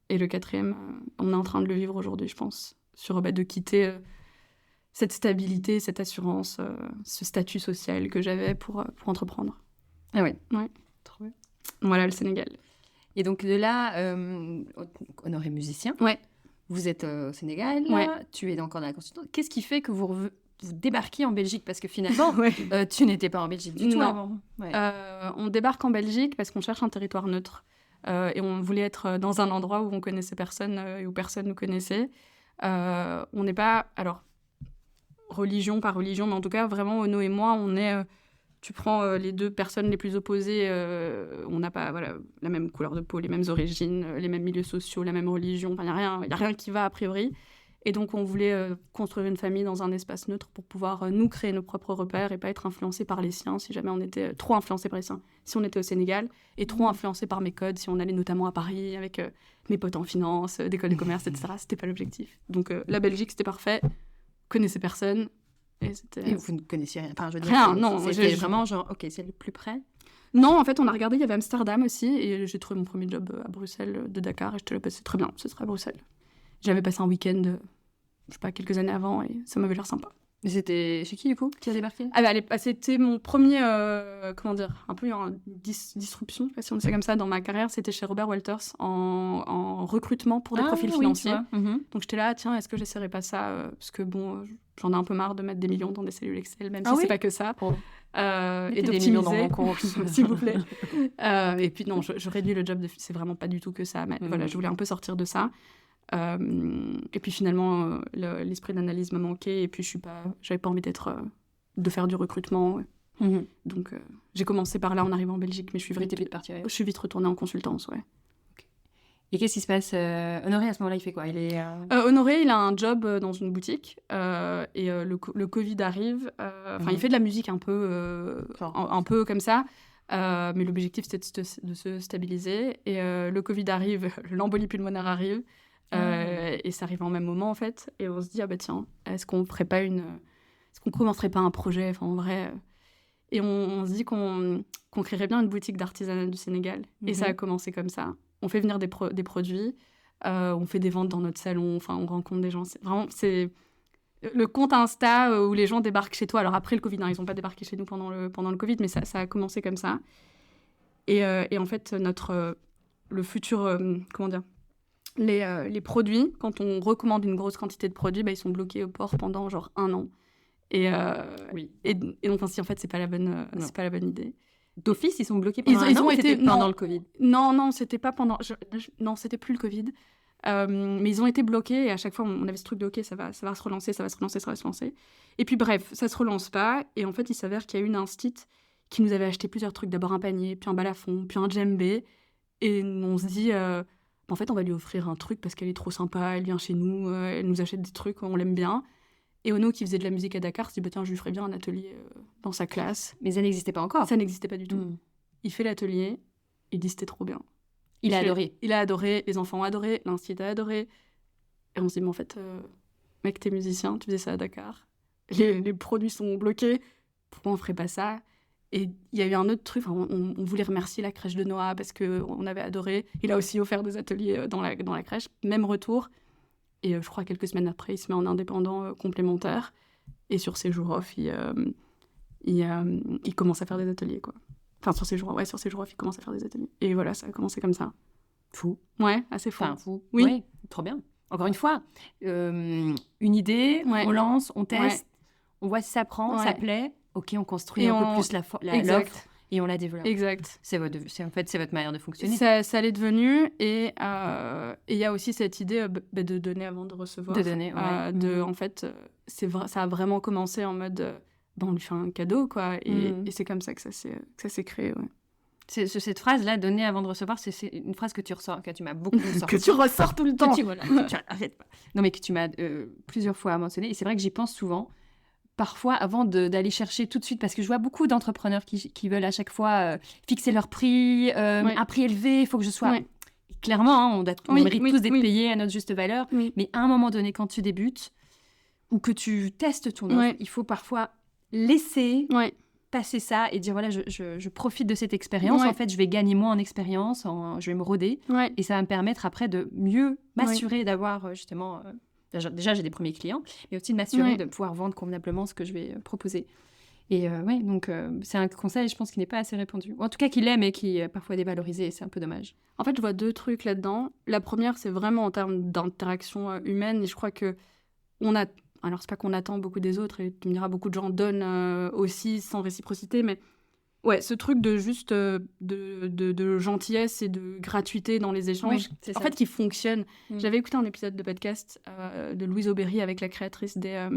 Et le quatrième, on est en train de le vivre aujourd'hui, je pense, sur de quitter cette stabilité, cette assurance, ce statut social que j'avais pour entreprendre. Ah oui. Ouais. Trop bien. Voilà le Sénégal. Et donc de là, Honoré musicien. Ouais. Vous êtes au Sénégal, ouais. Tu es encore dans la consultance. Qu'est-ce qui fait que vous débarquez en Belgique? Parce que finalement, tu n'étais pas en Belgique du tout avant. Ouais. On débarque en Belgique parce qu'on cherche un territoire neutre. Et on voulait être dans un endroit où on connaissait personne et où personne nous connaissait. On n'est pas... Alors, religion par religion, mais en tout cas, vraiment, Ono et moi, on est... Tu prends les 2 personnes les plus opposées, on n'a pas la même couleur de peau, les mêmes origines, les mêmes milieux sociaux, la même religion, enfin, il n'y a rien qui va a priori. Et donc on voulait construire une famille dans un espace neutre pour pouvoir nous créer nos propres repères et pas être influencés par les siens si jamais on était trop influencés par les siens. Si on était au Sénégal, et trop influencés par mes codes, si on allait notamment à Paris avec mes potes en finance, d'école de commerce, etc. C'était pas l'objectif. Donc la Belgique, c'était parfait, connaissais personne. Et vous ne connaissiez rien? Enfin, je veux dire, rien, non. C'était vraiment genre, ok, c'est le plus près? Non, en fait, on a regardé, il y avait Amsterdam aussi, et j'ai trouvé mon premier job à Bruxelles de Dakar, et je te l'ai passé très bien, ce serait à Bruxelles. J'avais passé un week-end, je sais pas, quelques années avant, et ça m'avait l'air sympa. Mais c'était chez qui, du coup, qui a débarqué? C'était mon premier, un peu une disruption, je sais pas si on dit ça comme ça, dans ma carrière. C'était chez Robert Walters en recrutement pour des profils financiers. Donc j'étais là, tiens, est-ce que j'essaierais pas ça parce que bon, j'en ai un peu marre de mettre des millions dans des cellules Excel, même si c'est pas que ça. Et d'optimiser, s'il vous plaît. Et puis non, je réduis le job, c'est vraiment pas du tout que ça. Mais voilà, je voulais un peu sortir de ça. Et puis finalement, l'esprit d'analyse m'a manqué et puis j'avais pas envie de faire du recrutement. Donc j'ai commencé par là en arrivant en Belgique, mais je suis vite retournée en consultance, ouais. Okay. Et qu'est-ce qui se passe Honoré, à ce moment-là, il fait quoi? Honoré, il a un job dans une boutique et le Covid arrive. Il fait de la musique un peu comme ça. Mais l'objectif, c'était de se stabiliser. Et le Covid arrive, l'embolie pulmonaire arrive. Et ça arrive en même moment, en fait. Et on se dit, tiens, est-ce qu'on commencerait pas un projet, en vrai Et on se dit qu'on créerait bien une boutique d'artisanat du Sénégal. Et ça a commencé comme ça. On fait venir des produits, on fait des ventes dans notre salon, on rencontre des gens. C'est le compte Insta où les gens débarquent chez toi. Alors après le Covid, ils n'ont pas débarqué chez nous pendant le Covid, mais ça a commencé comme ça. Et en fait, le futur, les produits, quand on recommande une grosse quantité de produits, ils sont bloqués au port pendant genre 1 an. Et donc ainsi, en fait, c'est pas la bonne idée. D'office, ils sont bloqués pendant un an, c'était pendant le Covid? Non, c'était pas pendant... Non, c'était plus le Covid. Mais ils ont été bloqués et à chaque fois, on avait ce truc de « Ok, ça va se relancer, ça va se relancer. » Et puis bref, ça se relance pas. Et en fait, il s'avère qu'il y a une instit qui nous avait acheté plusieurs trucs. D'abord un panier, puis un balafon, puis un djembé. Et on se dit... en fait, on va lui offrir un truc parce qu'elle est trop sympa, elle vient chez nous, elle nous achète des trucs, on l'aime bien. Et Ono, qui faisait de la musique à Dakar, se dit tiens, je lui ferais bien un atelier dans sa classe. Mais ça n'existait pas encore. Ça n'existait pas du tout. Il fait l'atelier, il dit c'était trop bien. Il a adoré. Il a adoré, les enfants ont adoré, l'institut a adoré. Et on se dit mais en fait, mec, t'es musicien, tu faisais ça à Dakar. Les produits sont bloqués, pourquoi on ferait pas ça? Et il y a eu un autre truc, on voulait remercier la crèche de Noah parce qu'on avait adoré. Il a aussi offert des ateliers dans la crèche, même retour. Et je crois quelques semaines après, il se met en indépendant complémentaire. Et sur ses jours off, il commence à faire des ateliers, quoi. Enfin, sur ses jours off, il commence à faire des ateliers. Et voilà, ça a commencé comme ça. Fou. Ouais, assez fou. Fou. Oui. Ouais, trop bien. Encore une fois, une idée, on lance, on teste, on voit si ça prend, ça plaît. Ok, on construit un peu plus l'offre et on la développe. Exact. C'est votre manière de fonctionner. Ça l'est devenu. Et il y a aussi cette idée de donner avant de recevoir. De donner, ouais. En fait, ça a vraiment commencé en mode, on lui fait un cadeau, quoi. Et c'est comme ça que ça s'est créé, ouais. Cette phrase-là, donner avant de recevoir, c'est une phrase que tu ressors, que tu m'as beaucoup ressorti. Que tu ressors tout le temps. Arrête pas. Non, mais que tu m'as plusieurs fois mentionné. Et c'est vrai que j'y pense souvent. Parfois, avant d'aller chercher tout de suite, parce que je vois beaucoup d'entrepreneurs qui veulent à chaque fois fixer leur prix, un prix élevé, il faut que je sois... Ouais. Clairement, on mérite tous d'être payés à notre juste valeur, mais à un moment donné, quand tu débutes, ou que tu testes ton offre, il faut parfois laisser passer ça et dire, voilà, je profite de cette expérience, en fait, je vais gagner moins en expérience, je vais me roder, et ça va me permettre après de mieux m'assurer d'avoir justement... Déjà, j'ai des premiers clients, mais aussi de m'assurer de pouvoir vendre convenablement ce que je vais proposer. Et donc c'est un conseil, je pense, qui n'est pas assez répandu. Ou en tout cas, qui l'est, mais qui est parfois dévalorisé, et c'est un peu dommage. En fait, je vois 2 trucs là-dedans. La première, c'est vraiment en termes d'interaction humaine. Et je crois que alors, c'est pas qu'on attend beaucoup des autres, et tu me diras, beaucoup de gens donnent aussi sans réciprocité, mais ouais, ce truc de juste de gentillesse et de gratuité dans les échanges, en fait, qui fonctionne. J'avais écouté un épisode de podcast de Louise Aubéry avec la créatrice des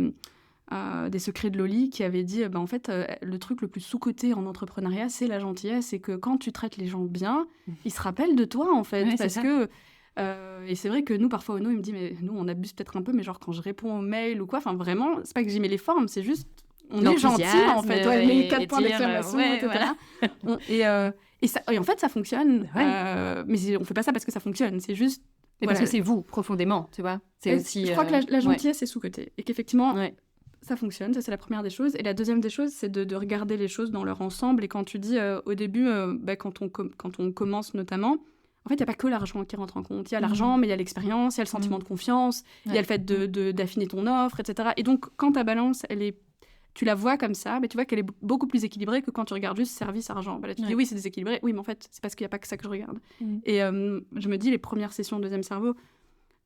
Secrets de Loli, qui avait dit, en fait, le truc le plus sous-coté en entrepreneuriat, c'est la gentillesse, et que quand tu traites les gens bien, ils se rappellent de toi, en fait, parce que... et c'est vrai que nous, parfois, Ono, il me dit, mais nous, on abuse peut-être un peu, mais genre, quand je réponds aux mails ou quoi, enfin, vraiment, c'est pas que j'y mets les formes, c'est juste... On est gentil, en fait. Les 4 points d'exclamation, etc. Voilà. Et en fait, ça fonctionne. Mais on fait pas ça parce que ça fonctionne. C'est juste... Mais parce que c'est vous, profondément, tu vois. C'est aussi, je crois que la gentillesse est sous-cotée. Et qu'effectivement, ça fonctionne. Ça, c'est la première des choses. Et la deuxième des choses, c'est de regarder les choses dans leur ensemble. Et quand tu dis, au début, quand on commence notamment... en fait, il n'y a pas que l'argent qui rentre en compte. Il y a l'argent, mais il y a l'expérience, il y a le sentiment de confiance, il y a le fait d'affiner ton offre, etc. Et donc, quand ta balance, tu la vois comme ça, tu vois qu'elle est beaucoup plus équilibrée que quand tu regardes juste service-argent. Là, tu dis, oui, c'est déséquilibré. Oui, mais en fait, c'est parce qu'il n'y a pas que ça que je regarde. Et je me dis, les premières sessions de Deuxième Cerveau,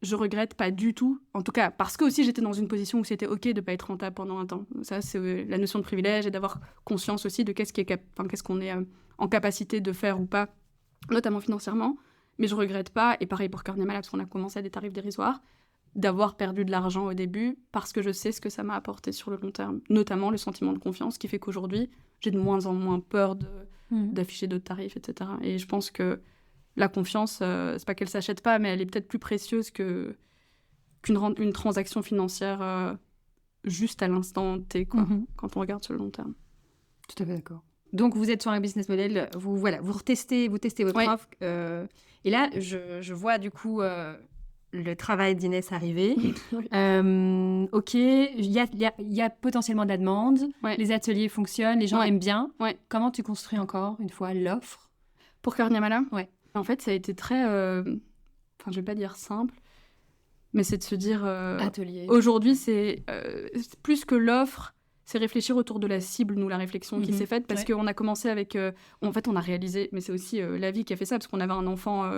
je regrette pas du tout. En tout cas, parce que aussi, j'étais dans une position où c'était OK de ne pas être rentable pendant un temps. Ça, c'est la notion de privilège et d'avoir conscience aussi de qu'est-ce qu'on est en capacité de faire ou pas, notamment financièrement. Mais je regrette pas, et pareil pour Kern Yamala, parce qu'on a commencé à des tarifs dérisoires, d'avoir perdu de l'argent au début, parce que je sais ce que ça m'a apporté sur le long terme. Notamment le sentiment de confiance, qui fait qu'aujourd'hui, j'ai de moins en moins peur d'afficher d'autres tarifs, etc. Et je pense que la confiance, c'est pas qu'elle s'achète pas, mais elle est peut-être plus précieuse qu'une transaction financière juste à l'instant T, quoi, quand on regarde sur le long terme. Tout à fait d'accord. Donc, vous êtes sur un business model, vous testez votre offre. Et là, je vois du coup le travail d'Inès arriver. OK, il y a potentiellement de la demande. Les ateliers fonctionnent, les gens aiment bien. Comment tu construis encore, une fois, l'offre? Pour Kern Yamala, en fait, ça a été très... je vais pas dire simple, mais c'est de se dire... Atelier. Aujourd'hui, c'est plus que l'offre... C'est réfléchir autour de la cible, nous, la réflexion qui s'est faite, parce qu'on a commencé avec... en fait, on a réalisé, mais c'est aussi la vie qui a fait ça, parce qu'on avait un enfant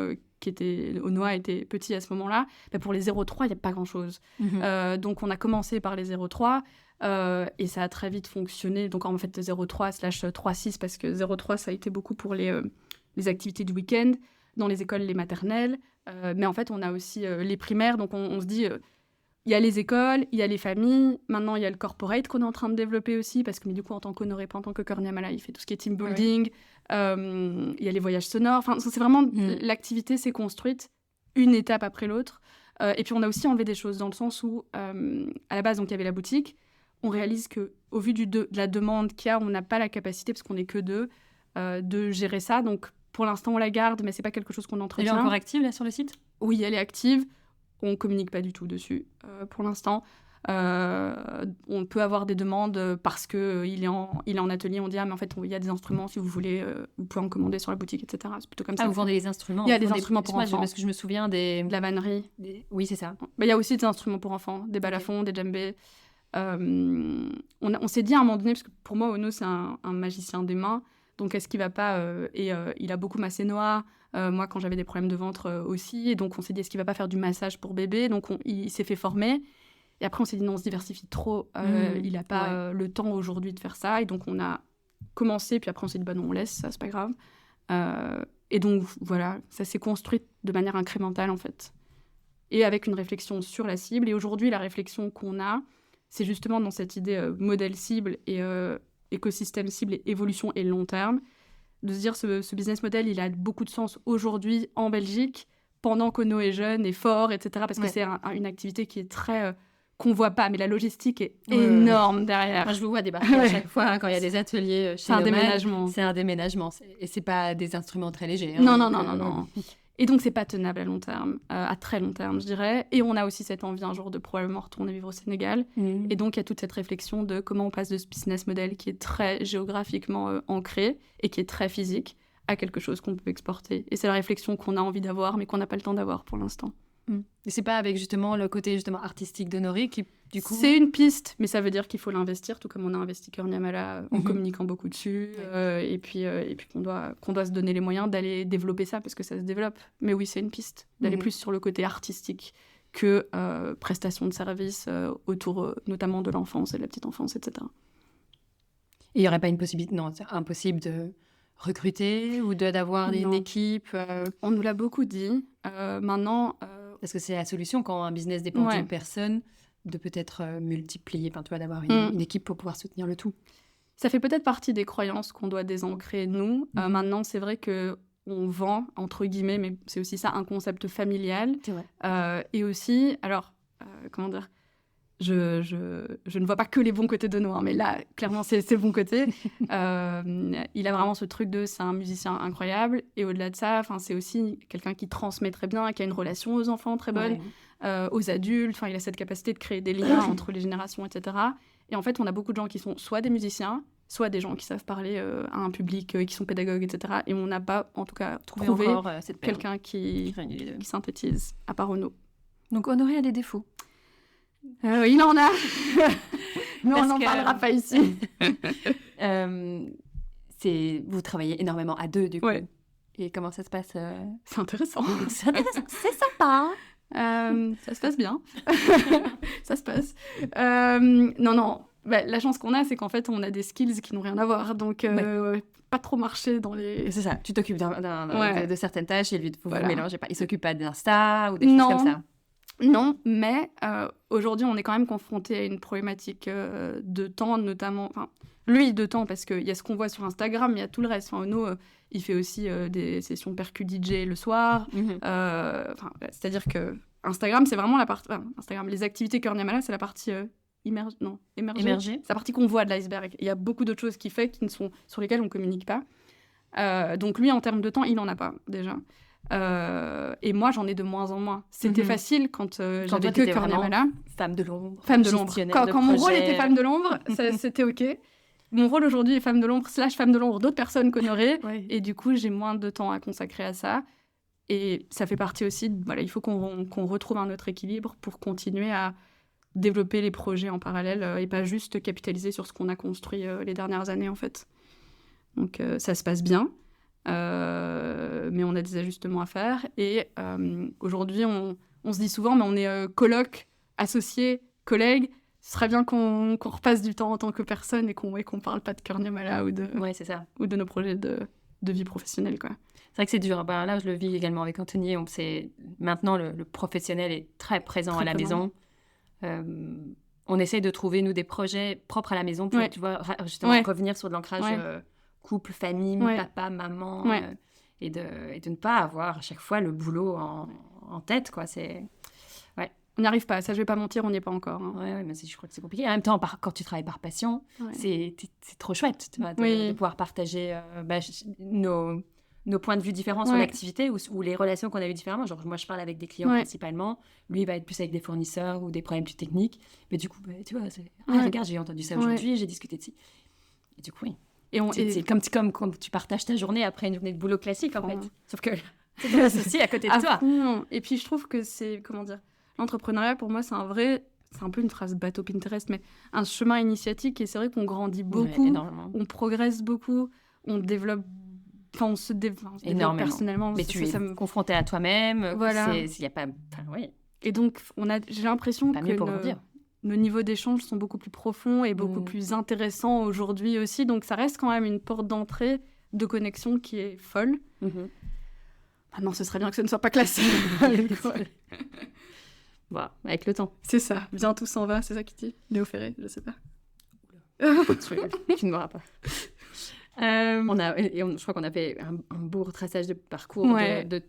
Onoa était petit à ce moment-là. Pour les 0,3, il n'y a pas grand-chose. Donc, on a commencé par les 0,3, et ça a très vite fonctionné. Donc, en fait, 0,3/3,6, parce que 0,3, ça a été beaucoup pour les activités du week-end, dans les écoles, les maternelles. Mais en fait, on a aussi les primaires, donc on se dit... Il y a les écoles, il y a les familles, maintenant il y a le corporate qu'on est en train de développer aussi, parce que du coup, en tant qu'Honoré, pas en tant que Kern Yamala, il fait tout ce qui est team building, il y a les voyages sonores, enfin, c'est vraiment, l'activité s'est construite une étape après l'autre. Et puis on a aussi enlevé des choses, dans le sens où, à la base, donc il y avait la boutique, on réalise qu'au vu de la demande qu'il y a, on n'a pas la capacité, parce qu'on n'est que deux, de gérer ça. Donc pour l'instant, on la garde, mais c'est pas quelque chose qu'on entretient. Elle est encore active là sur le site? Oui, elle est active. On ne communique pas du tout dessus pour l'instant. On peut avoir des demandes parce qu'il est en atelier. On dit, mais en fait, il y a des instruments, si vous voulez, vous pouvez en commander sur la boutique, etc. C'est plutôt comme ça. Vous vendez les instruments? Il y a des instruments pour enfants. Parce que je me souviens de la vannerie. Oui, c'est ça. Il y a aussi des instruments pour enfants, des balafons, des djembés. On s'est dit à un moment donné, parce que pour moi, Ono, c'est un magicien des mains. Donc, est-ce qu'il va pas... il a beaucoup massé Noah. Moi, quand j'avais des problèmes de ventre aussi. Et donc, on s'est dit, est-ce qu'il va pas faire du massage pour bébé? Donc, il s'est fait former. Et après, on s'est dit, non, on se diversifie trop. Il n'a pas le temps aujourd'hui de faire ça. Et donc, on a commencé. Puis après, on s'est dit, non, on laisse, ça, c'est pas grave. Et donc, voilà, ça s'est construit de manière incrémentale, en fait. Et avec une réflexion sur la cible. Et aujourd'hui, la réflexion qu'on a, c'est justement dans cette idée modèle cible et écosystème cible et évolution et long terme, de se dire ce business model, il a beaucoup de sens aujourd'hui en Belgique, pendant qu'Ono est jeune et fort, etc. Parce que c'est une activité qui est très... qu'on ne voit pas, mais la logistique est énorme derrière. Moi, je vous vois débarquer à chaque fois quand il y a des ateliers chez Nomad. Déménagement. C'est un déménagement. Et ce n'est pas des instruments très légers. Non. Et donc, c'est pas tenable à long terme, à très long terme, je dirais. Et on a aussi cette envie un jour de probablement retourner vivre au Sénégal. Et donc, il y a toute cette réflexion de comment on passe de ce business model qui est très géographiquement ancré et qui est très physique à quelque chose qu'on peut exporter. Et c'est la réflexion qu'on a envie d'avoir, mais qu'on n'a pas le temps d'avoir pour l'instant. Et c'est pas avec justement le côté justement artistique d'Honoré qui, du coup... C'est une piste, mais ça veut dire qu'il faut l'investir, tout comme on a investi Kern Yamala en communiquant beaucoup dessus, et puis qu'on doit se donner les moyens d'aller développer ça, parce que ça se développe. Mais oui, c'est une piste, d'aller plus sur le côté artistique que prestation de services autour notamment de l'enfance et de la petite enfance, etc. Et il n'y aurait pas une possibilité... Non, c'est impossible de recruter ou d'avoir une équipe On nous l'a beaucoup dit. Maintenant... Parce que c'est la solution quand un business dépend d'une personne, de peut-être multiplier, d'avoir une équipe pour pouvoir soutenir le tout. Ça fait peut-être partie des croyances qu'on doit désancrer, nous. Maintenant, c'est vrai qu'on vend, entre guillemets, mais c'est aussi ça, un concept familial. C'est vrai. Et aussi, alors, comment dire, je ne vois pas que les bons côtés de Noah, mais là, clairement, c'est le bon côté. Il a vraiment ce truc c'est un musicien incroyable. Et au-delà de ça, c'est aussi quelqu'un qui transmet très bien, qui a une relation aux enfants très bonne, aux adultes. Il a cette capacité de créer des liens entre les générations, etc. Et en fait, on a beaucoup de gens qui sont soit des musiciens, soit des gens qui savent parler à un public et qui sont pédagogues, etc. Et on n'a pas, en tout cas, Trouver trouvé encore cette paire quelqu'un qui réunit les deux. synthétise, à part Ono. Donc Honoré a des défauts. Il en a mais Parce on n'en que- parlera pas ici. Vous travaillez énormément à deux, du coup. Ouais. Et comment ça se passe C'est intéressant. C'est intéressant. C'est sympa. Ça se passe bien. Ça se passe. Non. Bah, la chance qu'on a, c'est qu'en fait, on a des skills qui n'ont rien à voir. Donc, pas trop marcher dans les... C'est ça. Tu t'occupes Ouais. de certaines tâches et lui, vous Voilà. vous mélangez pas. Il s'occupe pas d'Insta ou des choses Non. comme ça. Non, mais aujourd'hui, on est quand même confronté à une problématique de temps, notamment... Enfin, lui, de temps, parce qu'il y a ce qu'on voit sur Instagram, mais il y a tout le reste. Enfin, Ono, il fait aussi des sessions percu DJ le soir. C'est-à-dire que Instagram, c'est vraiment la partie... Instagram, les activités Környamala, c'est la partie... émergée. Émerger. C'est la partie qu'on voit de l'iceberg. Il y a beaucoup d'autres choses qu'il fait sur lesquelles on ne communique pas. Donc lui, en termes de temps, il n'en a pas, déjà. Et moi, j'en ai de moins en moins. C'était facile quand j'avais toi, que t'étais Környamala. Femme de l'ombre. Femme de l'ombre. gestionnaire de Quand mon rôle projet. était femme de l'ombre, c'était OK. Mon rôle aujourd'hui est femme de l'ombre / femme de l'ombre d'autres personnes qu'Honoré. Ouais. Et du coup, j'ai moins de temps à consacrer à ça. Et ça fait partie aussi... Voilà, il faut qu'on retrouve un autre équilibre pour continuer à développer les projets en parallèle et pas juste capitaliser sur ce qu'on a construit les dernières années, en fait. Donc, ça se passe bien. Mais on a des ajustements à faire. Et aujourd'hui, on se dit souvent, mais on est coloc, associés, collègues. Ce serait bien qu'on repasse du temps en tant que personne et qu'on parle pas de Környamala Ouais, c'est ça. ou de nos projets de vie professionnelle, quoi. C'est vrai que c'est dur. Ben, là, je le vis également avec Anthony. Maintenant, le professionnel est très présent Très à la présent. maison. On essaye de trouver, nous, des projets propres à la maison pour, Ouais. tu vois, justement Ouais. revenir sur de l'ancrage Ouais. couple, famille, Ouais. papa, maman, Ouais. et de ne pas avoir à chaque fois le boulot en tête, quoi. C'est... On n'y arrive pas, ça je vais pas mentir, on n'y est pas encore. Hein. Ouais, mais je crois que c'est compliqué. En même temps, quand tu travailles par passion, Ouais. c'est trop chouette, tu vois, Oui. de pouvoir partager nos points de vue différents sur Ouais. l'activité ou les relations qu'on a eues différemment. Genre, moi, je parle avec des clients Ouais. principalement. Lui, il va être plus avec des fournisseurs ou des problèmes plus techniques. Mais du coup, tu vois, Ouais. regarde, j'ai entendu ça Ouais. aujourd'hui, j'ai discuté de ça. Et du coup, oui. Et C'est comme quand tu partages ta journée après une journée de boulot classique, en Ouais. fait. Sauf que c'est de l'associé à côté de à toi. fond. Et puis je trouve que c'est, comment dire, l'entrepreneuriat pour moi c'est un peu une phrase bateau Pinterest, mais un chemin initiatique et c'est vrai qu'on grandit beaucoup, Ouais, énormément. on progresse beaucoup, on développe, on se développe Énormément. personnellement. Mais Ça, tu es ça me- confronté à toi-même. Voilà. Il y a pas... Enfin, ouais, Et donc j'ai l'impression pas mieux que pour grandir. nos niveaux d'échange sont beaucoup plus profonds et beaucoup Mm. plus intéressants aujourd'hui aussi. Donc ça reste quand même une porte d'entrée de connexion qui est folle. Mhm. Maintenant, ce serait bien que ce ne soit pas classé. Voilà, avec le temps. C'est ça. Bientôt s'en va, c'est ça qui dit Léo Ferré, je sais pas. Tu ne m'auras pas. Je crois qu'on a fait un beau retraçage de parcours Ouais. de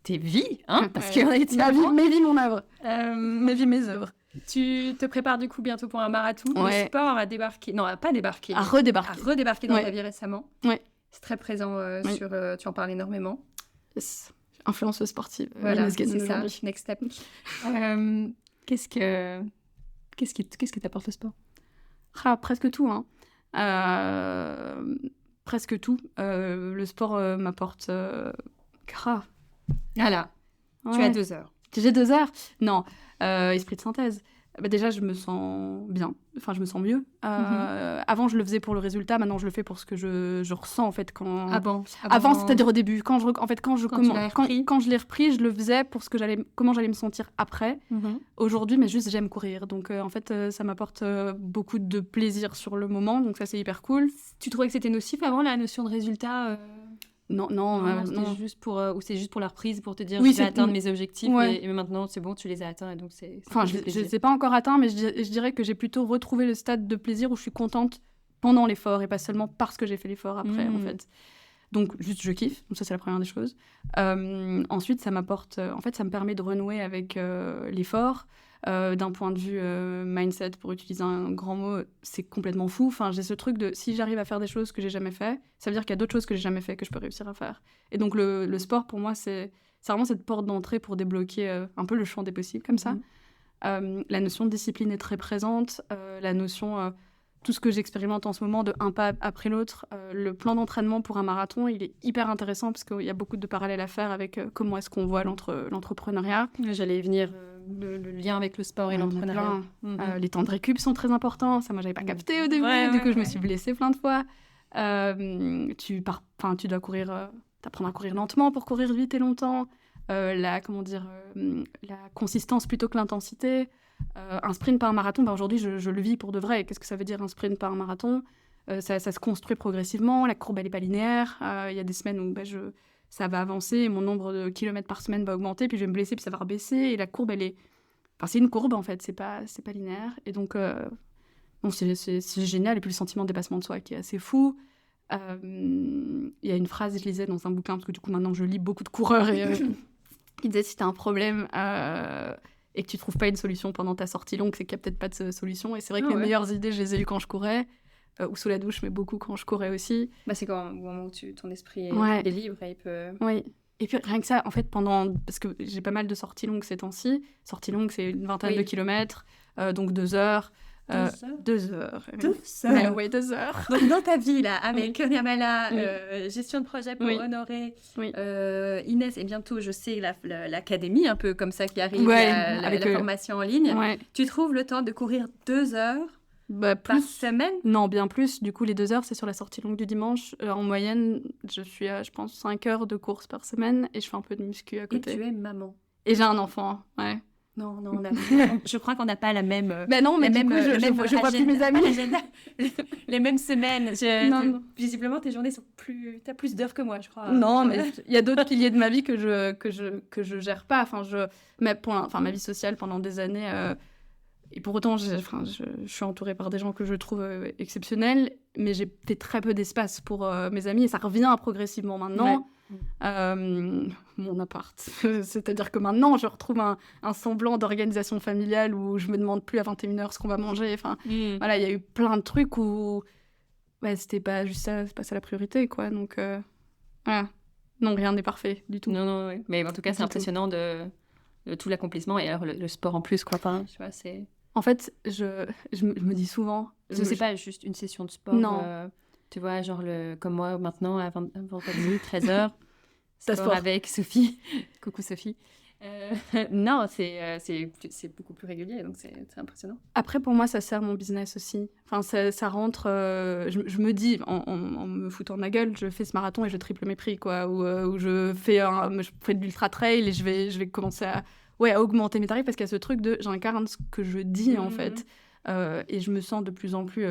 tes vies, hein, parce Ouais. qu'on a été Ma vie, mes vies, mon œuvre. Euh, Mes vies, mes œuvres. Tu te prépares du coup bientôt pour un marathon. Ouais. Le sport a débarqué, non, a pas débarqué, À a redébarquer. redébarqué dans Ouais. ta vie récemment. Ouais. C'est très présent Oui. sur. Tu en parles énormément. Yes. Influenceuse sportive. Voilà, Inès Gannon c'est ça. aujourd'hui. Next step. Qu'est-ce que t'apporte le sport? Ah, presque tout, hein. Presque tout. Le sport m'apporte... grave. Voilà. Tu Ouais. as 2 heures. J'ai 2 heures. Non. Esprit de synthèse. Bah, déjà, je me sens bien. Enfin, je me sens mieux. Avant, je le faisais pour le résultat. Maintenant, je le fais pour ce que je ressens, en fait, quand... Avant, c'est-à-dire au début. Quand je l'ai repris, je le faisais pour comment j'allais me sentir après. Aujourd'hui, mais juste, j'aime courir. Donc, en fait, ça m'apporte beaucoup de plaisir sur le moment. Donc, ça, c'est hyper cool. Tu trouvais que c'était nocif avant, la notion de résultat Non. c'était juste pour, ou c'est juste pour la reprise, pour te dire Oui, je vais c'est- atteindre mes objectifs, Ouais. et maintenant c'est bon, tu les as atteints, et donc c'est Enfin, je ne les ai pas encore atteints, mais je dirais que j'ai plutôt retrouvé le stade de plaisir où je suis contente pendant l'effort et pas seulement parce que j'ai fait l'effort après, en fait. Donc, juste, je kiffe. Donc, ça, c'est la première des choses. Ensuite, ça m'apporte... en fait, ça me permet de renouer avec l'effort. D'un point de vue mindset, pour utiliser un grand mot, c'est complètement fou. Enfin, j'ai ce truc de si j'arrive à faire des choses que j'ai jamais fait, ça veut dire qu'il y a d'autres choses que j'ai jamais fait que je peux réussir à faire. Et donc, le sport, pour moi, c'est vraiment cette porte d'entrée pour débloquer un peu le champ des possibles, comme ça. La notion de discipline est très présente. La notion tout ce que j'expérimente en ce moment de un pas après l'autre. Le plan d'entraînement pour un marathon, il est hyper intéressant parce qu'il y a beaucoup de parallèles à faire avec comment est-ce qu'on voit l'entrepreneuriat. J'allais y venir, le lien avec le sport et l'entrepreneuriat. Les temps de récup sont très importants. Ça, moi, j'avais pas capté au début. Du coup, je me suis blessée plein de fois. Tu dois courir, t'apprendre à courir lentement pour courir vite et longtemps. La consistance plutôt que l'intensité. Un sprint par marathon, aujourd'hui, je le vis pour de vrai. Qu'est-ce que ça veut dire un sprint par marathon ? Ça se construit progressivement. La courbe, elle n'est pas linéaire. Il y a des semaines où ça va avancer, mon nombre de kilomètres par semaine va augmenter, puis je vais me blesser, puis ça va rebaisser. Et la courbe, c'est une courbe, en fait. C'est pas linéaire. Et donc, c'est génial. Et puis le sentiment de dépassement de soi qui est assez fou. Il y a une phrase, je lisais dans un bouquin, parce que du coup, maintenant, je lis beaucoup de coureurs, et qui disait, si tu as un problème et que tu trouves pas une solution pendant ta sortie longue, c'est qu'il y a peut-être pas de solution. Et c'est vrai que les meilleures idées, je les ai eues quand je courais, ou sous la douche, mais beaucoup quand je courais aussi. C'est au moment où ton esprit est libre et il peut... Oui. Et puis rien que ça, en fait, parce que j'ai pas mal de sorties longues ces temps-ci. Sorties longues, c'est une vingtaine de kilomètres, donc 2 heures. 2 heures. 2 heures. Oui, 2 heures. Donc, dans ta vie, là, avec Kerniyamala, gestion de projet pour Honoré, Inès, et bientôt, je sais, l'académie, un peu comme ça, qui arrive, avec la formation en ligne. Tu trouves le temps de courir 2 heures par semaine ? Non, bien plus. Du coup, les 2 heures, c'est sur la sortie longue du dimanche. En moyenne, je suis à, je pense, 5 heures de course par semaine et je fais un peu de muscu à côté. Et tu es maman. Et j'ai un enfant, ouais. Non, je crois qu'on n'a pas la même... non, mais du coup, je vois plus mes amis. Les mêmes semaines. Non. Visiblement, tes journées sont plus... T'as plus d'heures que moi, je crois. Non, mais il y a d'autres piliers de ma vie que je gère pas. Ma vie sociale pendant des années... et pour autant, je suis entourée par des gens que je trouve exceptionnels, mais j'ai fait très peu d'espace pour mes amis, et ça revient progressivement maintenant. Mon appart. C'est-à-dire que maintenant, je retrouve un semblant d'organisation familiale où je me demande plus à 21h ce qu'on va manger. Voilà, il y a eu plein de trucs où c'était pas juste ça, c'est pas ça la priorité, quoi. Donc, voilà. Non, rien n'est parfait du tout. Non, oui. Mais en tout cas, c'est impressionnant de tout l'accomplissement, et alors le sport en plus, quoi. Enfin, tu vois, c'est... En fait, je me dis souvent... C'est pas juste une session de sport. Non. Tu vois, genre comme moi maintenant, à 13h, sport avec Sophie. Coucou Sophie. Non, c'est beaucoup plus régulier, donc c'est impressionnant. Après, pour moi, ça sert mon business aussi. Enfin, ça rentre... je me dis, en me foutant de ma gueule, je fais ce marathon et je triple mes prix, quoi. Ou je fais de l'ultra-trail et je vais commencer à augmenter mes tarifs, parce qu'il y a ce truc de j'incarne ce que je dis, en fait. Et je me sens de plus en plus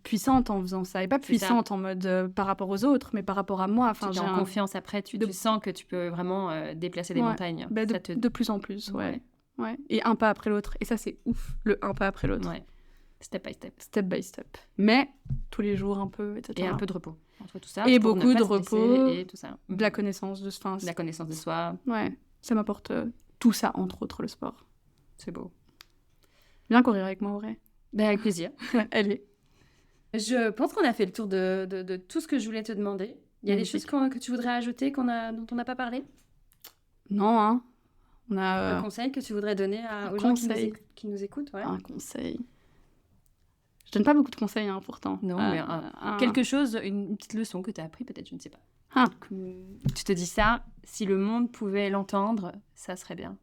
puissante en faisant ça. Et pas puissante en mode par rapport aux autres, mais par rapport à moi. Enfin, j'ai confiance après, tu sens que tu peux vraiment déplacer des montagnes. De plus en plus, ouais. Et un pas après l'autre. Et ça, c'est ouf, le un pas après l'autre. Ouais. Step by step. Step by step. Mais tous les jours un peu, etc. Et un peu de repos entre tout ça. Et beaucoup de repos. Et tout ça. De la connaissance de soi. La connaissance de soi. Ouais. Ça m'apporte tout ça, entre autres le sport. C'est beau. Viens courir avec moi, Auré. Avec plaisir. Allez. Je pense qu'on a fait le tour de tout ce que je voulais te demander. Il y a des choses que tu voudrais ajouter, dont on n'a pas parlé ? Non, hein. On a... Un conseil que tu voudrais donner aux gens qui nous écoutent, ouais. Un conseil. Je donne pas beaucoup de conseils, hein, pourtant. Non, mais quelque chose, une petite leçon que tu as appris, peut-être, je ne sais pas. Tu te dis ça, si le monde pouvait l'entendre, ça serait bien.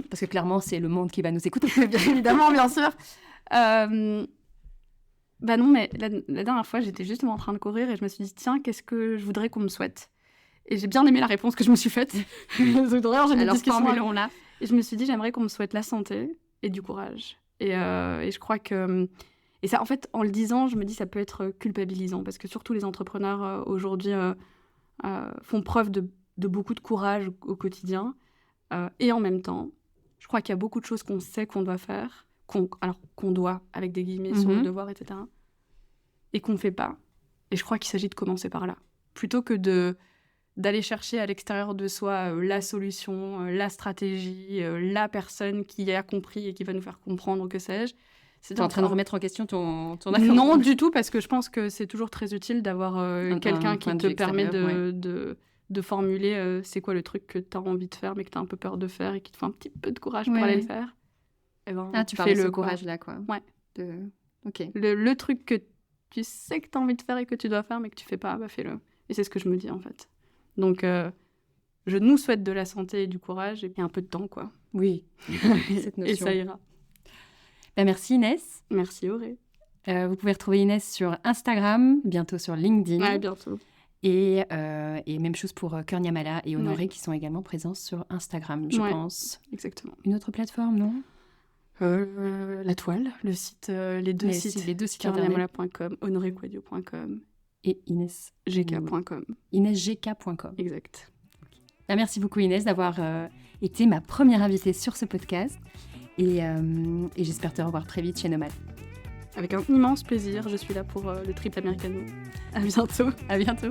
Parce que clairement, c'est le monde qui va nous écouter. Bien évidemment, bien sûr. Non, mais la dernière fois, j'étais justement en train de courir et je me suis dit, tiens, qu'est-ce que je voudrais qu'on me souhaite ? Et j'ai bien aimé la réponse que je me suis faite. Alors, formulons-la. Et je me suis dit, j'aimerais qu'on me souhaite la santé et du courage. Et je crois que... Et ça, en fait, en le disant, je me dis, ça peut être culpabilisant, parce que surtout les entrepreneurs aujourd'hui font preuve de beaucoup de courage au quotidien. Et en même temps, je crois qu'il y a beaucoup de choses qu'on sait qu'on doit faire, qu'on doit, avec des guillemets sur le devoir, etc., et qu'on ne fait pas. Et je crois qu'il s'agit de commencer par là. Plutôt que d'aller chercher à l'extérieur de soi la solution, la stratégie, la personne qui a compris et qui va nous faire comprendre, que sais-je. Tu es en train de remettre en question ton accord? Non, du tout, parce que je pense que c'est toujours très utile d'avoir quelqu'un qui te permet de formuler c'est quoi le truc que tu as envie de faire, mais que tu as un peu peur de faire et qui te fait un petit peu de courage pour aller le faire. Tu parles de ce courage-là, quoi. Ouais. Ok. Le truc que tu sais que tu as envie de faire et que tu dois faire, mais que tu fais pas, bah fais-le. Et c'est ce que je me dis, en fait. Donc, je nous souhaite de la santé et du courage, et puis un peu de temps, quoi. Oui, cette notion. Et ça ira. Merci Inès. Merci, Auré. Vous pouvez retrouver Inès sur Instagram, bientôt sur LinkedIn. Ouais, bientôt. Et même chose pour Cœur Niamala et Honoré qui sont également présents sur Instagram, je pense. Exactement. Une autre plateforme, non? La toile, le site, les deux sites cœurniamala.com, honoréquadio.com et inesgk.com. inesgk.com. Exact. Merci beaucoup Inès d'avoir été ma première invitée sur ce podcast et j'espère te revoir très vite chez Nomade. Avec un immense plaisir, je suis là pour le triple americano. À bientôt. À bientôt.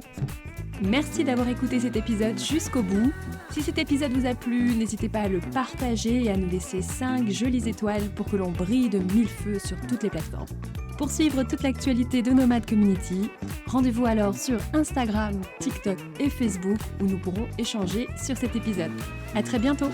Merci d'avoir écouté cet épisode jusqu'au bout. Si cet épisode vous a plu, n'hésitez pas à le partager et à nous laisser 5 jolies étoiles pour que l'on brille de 1000 feux sur toutes les plateformes. Pour suivre toute l'actualité de Nomade Community, rendez-vous alors sur Instagram, TikTok et Facebook où nous pourrons échanger sur cet épisode. À très bientôt.